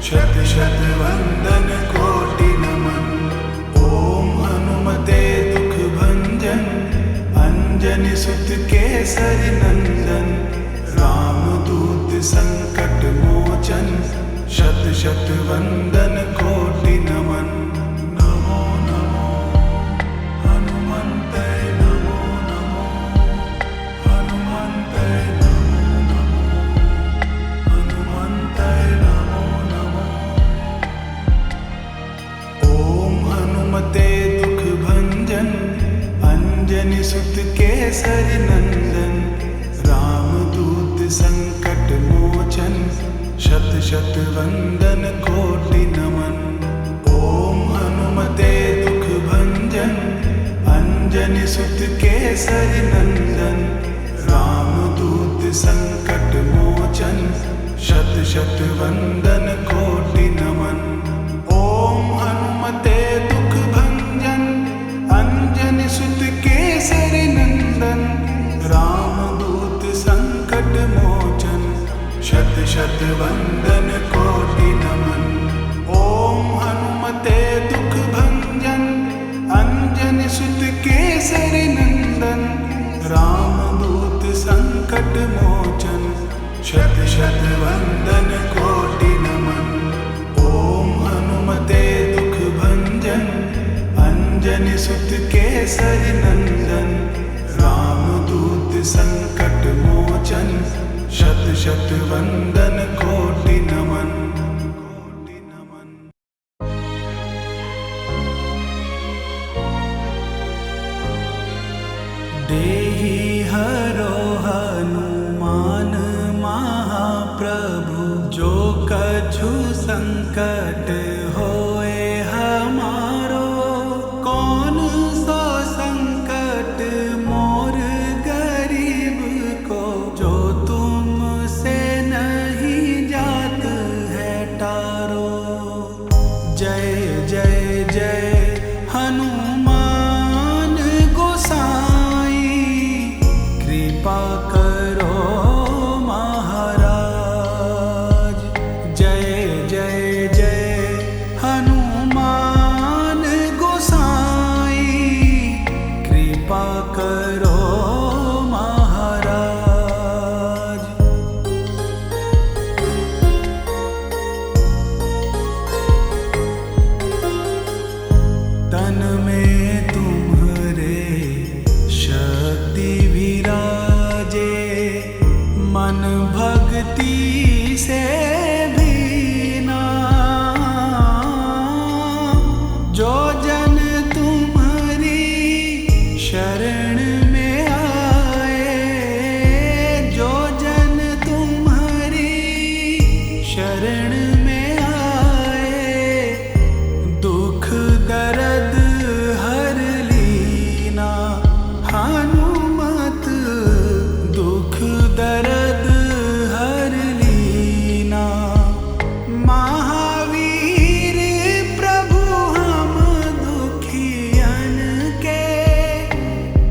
शत शत वंदन कोटि नमन। ओम हनुमते दुख भंजन अंजनी सुत केसरी नंदन। रामदूत संकट मोचन शत शत वंदन कोटि नमन। नमो नमो हनुमन्ते नमो नमो हनुमन्ते नमो नमो हनुमन्ते नमो नमो। ओम हनुमते दुख भंजन अंजनी सुत केसरी नंदन। रामदूत संकट मोचन शत शत वंदन कोटि नमन। ओम हनुमते दुख भंजन अंजनी सुत केसरी नंदन। रामदूत संकट मोचन शत शत वंदन कोटि नमन। ओम हनुमते दुख भंजन अंजनी सुत केसरी नंदन। रामदूत संकट मोचन शत शत वंदन कोटि नमन। ओम हनुमते दुख भंजन अंजनी सुत केसरी नंदन। रामदूत संकट मोचन शत शत वंदन कोटि नमन। ओम हनुमते दुख भंजन अंजनी सुत केसरी नंदन। रामदूत संकट मोचन शत शत वंदन कोटि नमन। देहि हरो हनुमान महाप्रभु। जो कछु संकट होए हमारो। कौन सो संकट मोर गरीब को। जो तुमसे नहीं जात है टारो। जय जय जय हनुमान गोसाई। कृपा मन भक्ति से भी ना, जो जन तुम्हारी शरण में आए, जो जन तुम्हारी शरण में आए, दुख दर्द हर लीना। हनुमत दुख दर्द हर लीना। महावीर प्रभु हम दुखियन के,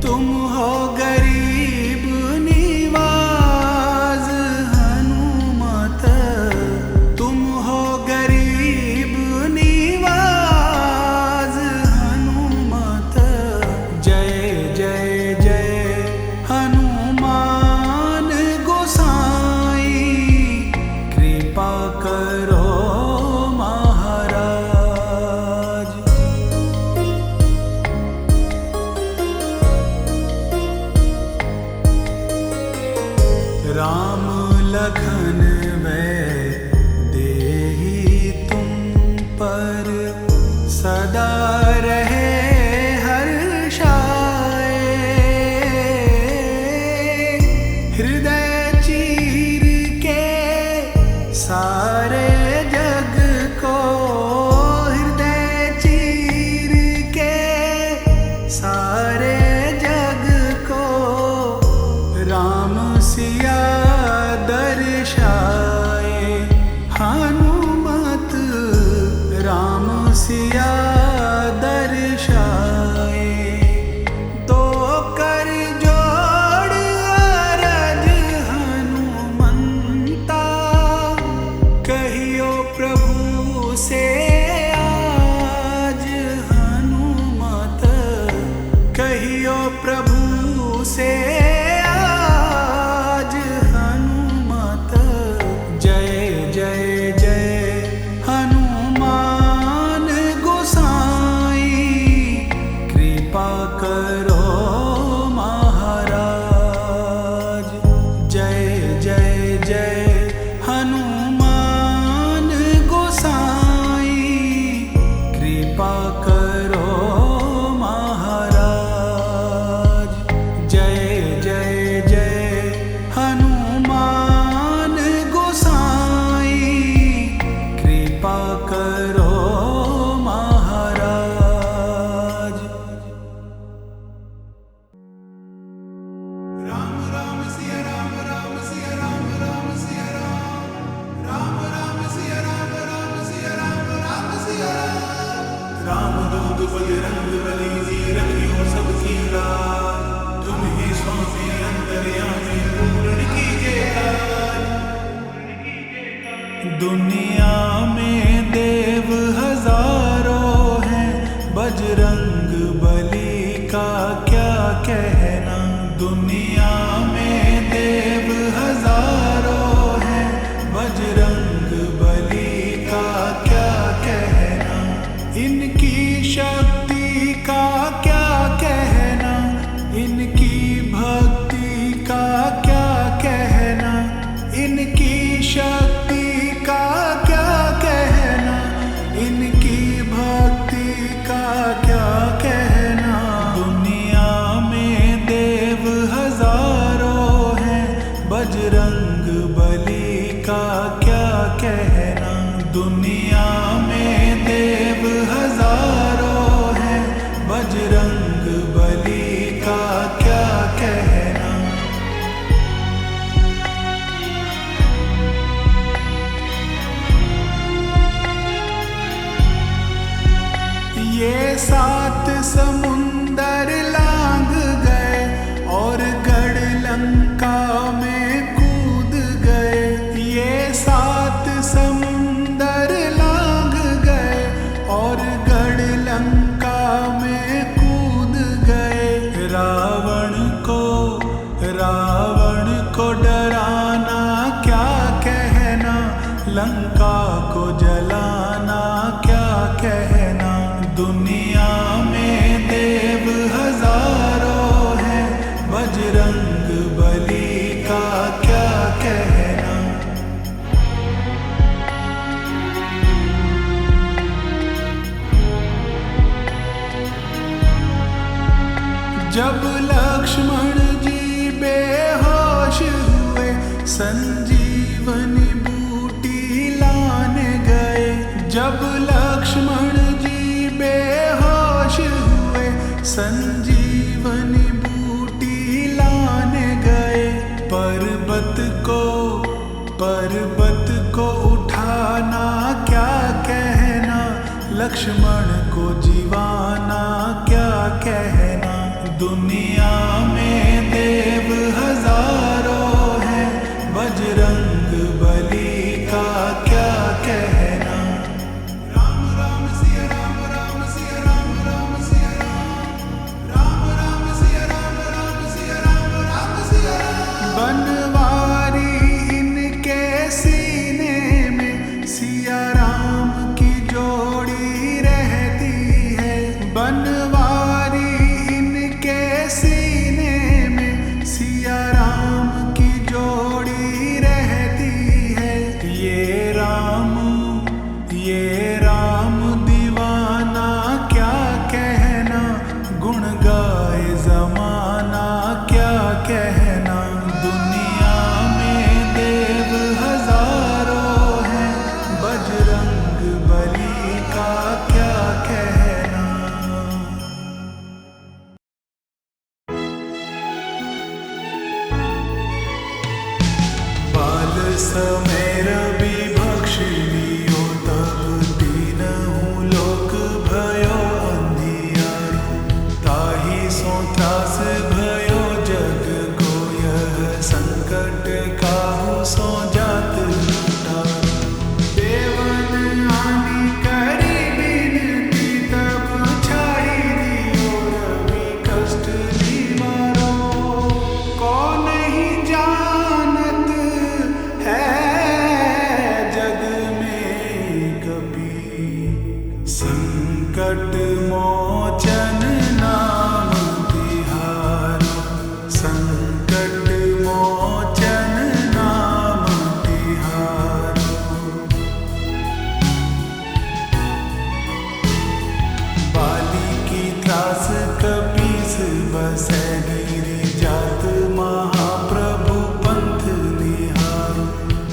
तुम हो गरीब निवाज। हनुमत तुम हो गरीब निवाज। हनुमत जय जय जय हनुमान गोसाई, कृपा करो महाराज। राम लखन वै देहि तुम पर, सदा रहे हर्षाए। हृदय चीर के सारे जग को, हृदय चीर के सारे जग को, राम सिया दर्शाए। हनुमत राम सिया दर्शाए। तो कर जोड़ अरज हनुमंता, कहियो प्रभु से आज। हनुमत कहियो प्रभु से आज। हनुमत जय जय जय हनुमान गोसाई, कृपा करो महाराज। जय जय जय हनुमान गोसाई, कृपा करो महाराज। जय जय जय हनुमान गोसाई, कृपा करो महाराज। राम राम सिया राम, राम सिया राम, राम सिया राम, राम राम सिया राम, राम सिया राम, राम सिया राम। रामदूत बजरंग बली जी, रखियो सबकी लाज। तुम ही स्वामी अंतर्यामी, पूर्ण कीजिए काज। दुनिया में देव हजारों हैं, बजरंग बली का क्या कहना। दुनिया में देव हजारों हैं, बजरंग बली का क्या कहना। इनकी शक्ति का क्या कहना, इनकी भक्ति का क्या कहना। इनकी शक्ति का क्या कहना, इनकी भक्ति का क्या कहना। दुनिया में देव हजारों हैं, बजरंग बली का क्या कहना। दुनिया में देव हजारों हैं, बजरंग बली का क्या कहना। ये सात समुंदर लांग गए, और गढ़ लंका में कूद गए। ये सात समुंदर लांग गए, और गढ़ लंका में कूद गए। रावण को डराना क्या कहना, लंका को जलाना क्या कहना। दुनिया में देव हजारों हैं, बजरंग बली का क्या कहना। लक्ष्मण जी बेहोश हुए संजीवनी बूटी लाने गए। जब लक्ष्मण जी बेहोश हुए संजीवनी बूटी लाने गए। पर्वत को उठाना क्या कहना, लक्ष्मण को जीवाना क्या कहना। दुनिया में देव हजारों हैं, बजरंग बली का क्या कहना। राम राम सिया राम, राम सिया राम, राम सिया राम, राम राम सिया राम, राम सिया राम, राम सिया राम। बनवारी इनके सीने में सिया राम की जोड़ी रहती है। बनवारी इनके सीने में सिया राम की जोड़ी रहती है। ये राम दीवाना क्या कहना, गुण गाए जमाना क्या कहना। दुनिया में देव हजारों हैं, बजरंग बली का क्या कहना। बाल समेर विभक्षिणियो तब दीनहु लोक भयो अंधियारो। ताहि सो त्रास भयो जग को यह संकट काहू सो जात लुटारो। देवन आनी करी बिनती तब छाई दियो रवि कष्ट निवारो। कौन नहीं जानत है जग में कभी, संकट मोचन नाम तिहारो। संकट मोचन नाम तिहारो। बाली की त्रास कपीस बसै गिरि जात, महाप्रभु पंथ निहारो।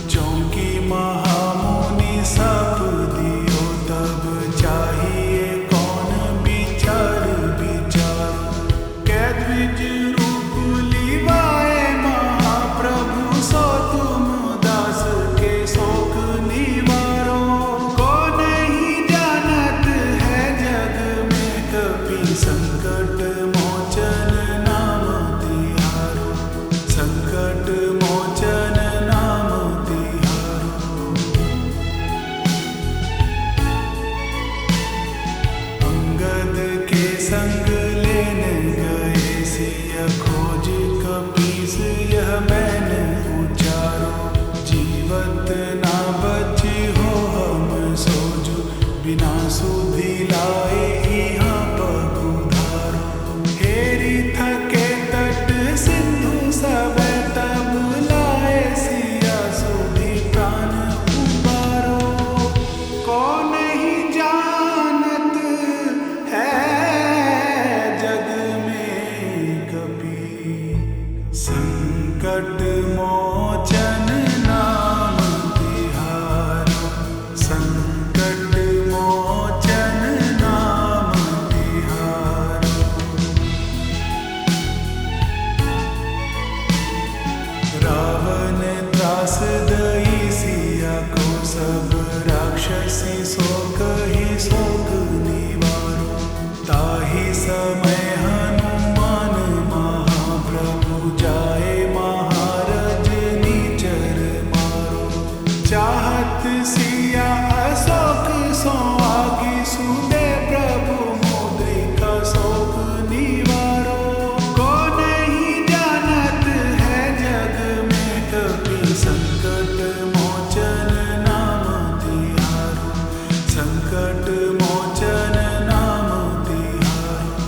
चौकी महामुनि सप दियो तब चाहिए कौन विचार विचारो। कै द्विज रूप लिवाए महाप्रभु, सो तुम दास के शोक निवारो। को नहीं जानत है जग में कभी, संकट मोचन नाम तिहारो। संकट मोचन नाम तिहारो। अंगद के संग लेने गए सिया खोज कपीस, यह मैन उचारो। जीवत ना बची हो हम सोजो, बिना सुधि लाए यहाँ पगुधारो। हेरी थके तट सिंधु सब तब लाए सिया सुधि प्राण उबारो। कौन नहीं जानत है जग में कभी, संकट मोचन नाम तिहारो। संकट मोचन नाम तिहारो। रावण त्रास दई सिया को सब राक्षसी शोक ही शोक निवारो। ताहि समय हनुमान महाप्रभु जाए महाराज नीचर मारो। चाहत सिया अशोक सो आगे सुदे प्रभु मुद्रिका शोक निवारो। को नहीं जानत है जग में कभी, संकट मोचन नाम तिहारो। संकट मोचन नाम तिहारो।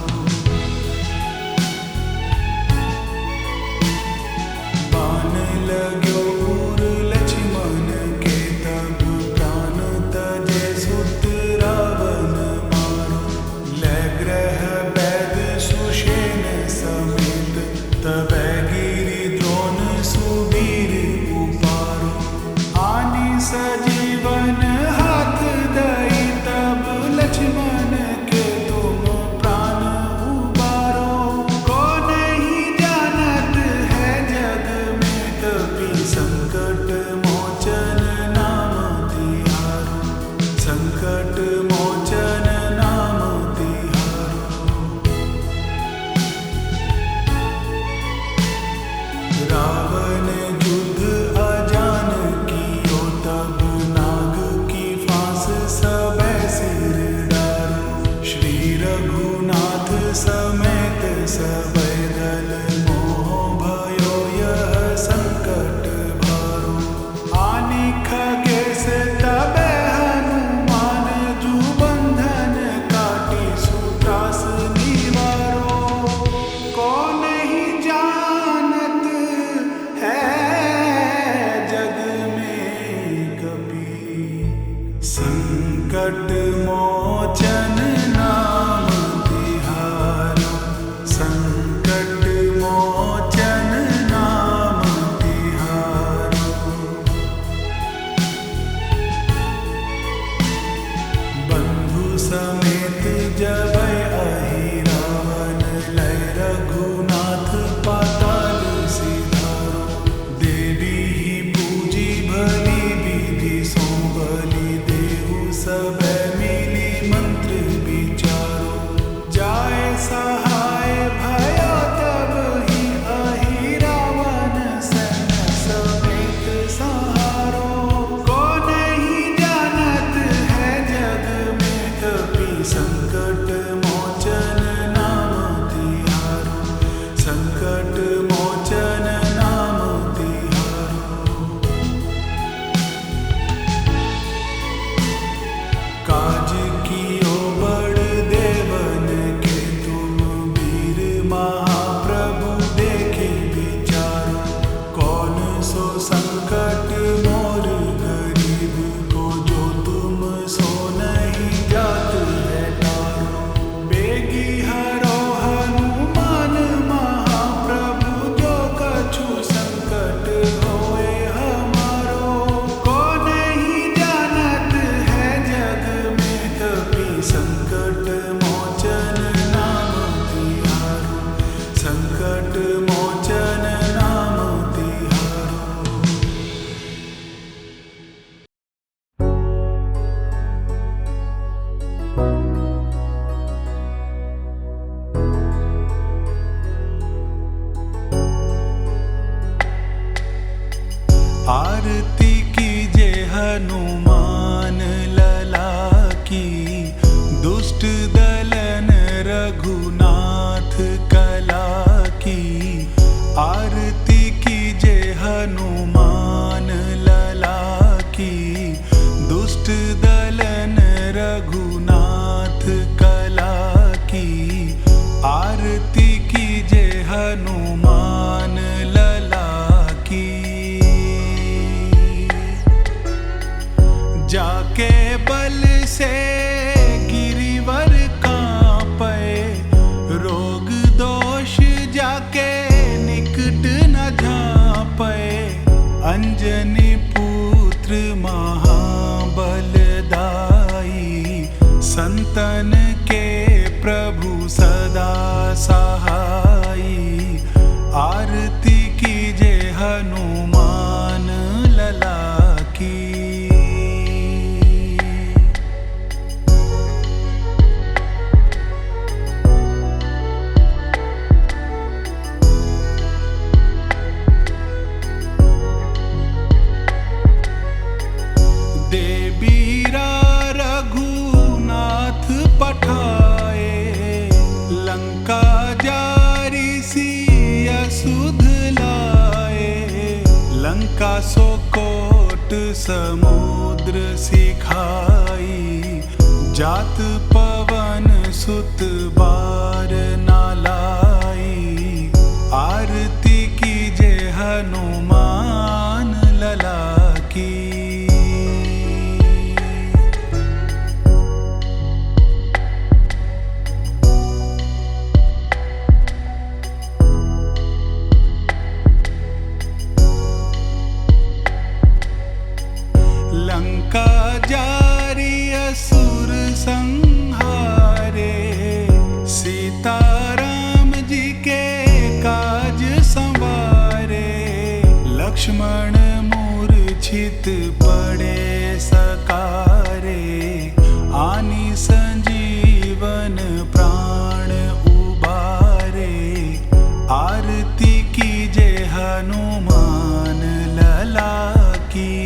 बाण लग्यो उर लक्ष्मण के तब प्राण तजे सुत रावण मारो। ले ग्रह वैद सुषेण समेत तबै गिरि द्रोण सुबीर उपारो। आनी सजीवन हाथ दई तब लक्ष्मण के तुम प्राण उबारो। को नहीं जानत है जग में कपि संकट मोचन नाम तिहारो। संकट मोचन नाम तिहारो। रावण युद्ध अजान कियो तब नाग की फांस सबे सिर डारो। श्री रघुनाथ समेत सबे दल मोह भयो यह संकट भारो। आनी खगेश तबे हनुमान जू बंधन काटी सुत्रास निवारो। को नहीं जानत है जग में कपि संकट मोचन नाम तिहारो। संकट मोचन नाम तिहारो। बंधु समेत जबै अहि रावण लय रघुनाथ पाताल सिधारो। देवी पूजी भली विधि सो बलि देहु सबे मिली मंत्र विचारो। जाय सहाय भयो तब ही अहि रावण सन समेत सहारो। को नहीं जानत है जग में कपि संकट मोचन नाम तिहारो। संकट मोचन नाम तिहारो। काज कियो बड़ देवन के तुम वीर महाप्रभु देखे विचारो। कौन सो संकट मोर गरीब को जो तुम सो नहीं जात है तारो। बेगी हरो हनुमान महाप्रभु जो कछु संकट होए हमारो। को नहीं जानत है जग में कपि संकट मोचन नाम तिहारो। संकट मोचन नाम तिहारो। आरती कीजे हनुमान लला की। दुष्ट दलन रघुनाथ कला की। आरती कीजे हनुमान लला की। दुष्ट दलन रघुनाथ कला की। आरती कीजे हनुमान लला की। जाके बल से गिरिवर कांपे। रोग दोष जाके निकट न झांपे। अंजनी पुत्र महाबलदाई। संतन के प्रभु सदा सहाई। आरती कीजे हनुमान लला की। देवीरा रघुनाथ पठाए। लंका जारी सिय सुध लाए। लंका सो कोट समुद्र सिखाई। जात पवन सुत बार ना लाई। आरती कीजे हनुमान लला की। मूर्छित पड़े सकारे, आनी संजीवन प्राण उबारे। आरती कीजे हनुमान लला की।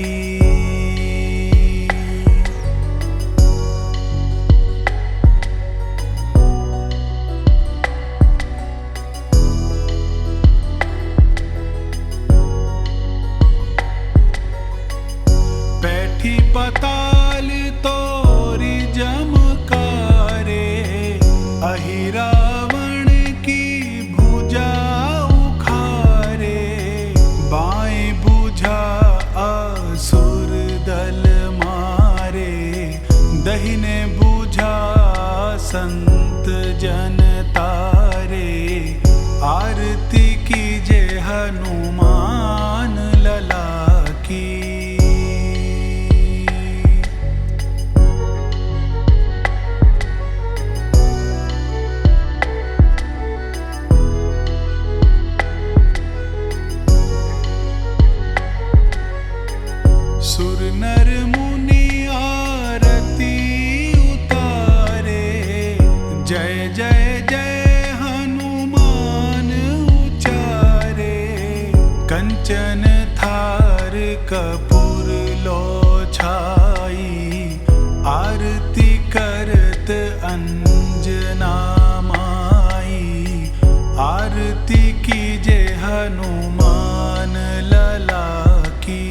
बैठी पताल तोरी जमकारे, अहिरावण की भुजा उखारे। बाएं भुजा असुर दल मारे, दहिने भुजा संत जन तारे। आरती कीजे हनुमान लला की। सुर नर मुनि आरती उतारे, जय जय जय हनुमान उचारे। कंचन थार कपूर लो छाई, आरती करत अंजना माई। आरती कीजे हनुमान लला की।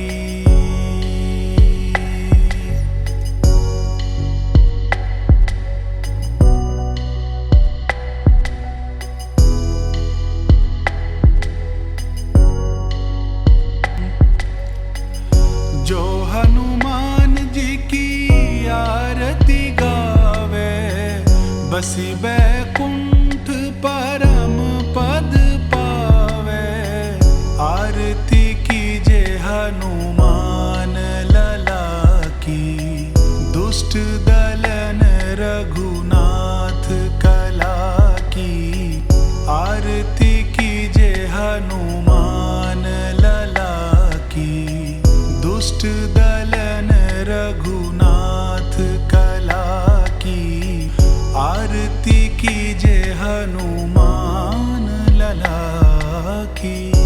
जो हनुमान जी की आरती गावे, बसी बैकुंठ परम पद पावे। आरती कीजे हनुमान लला की। दुष्ट दलन रघुनाथ कला की। आरती कीजे हनुमान लला की। दुष्ट दलन रघुनाथ कला की। आरती कीजे हनुमान लला की।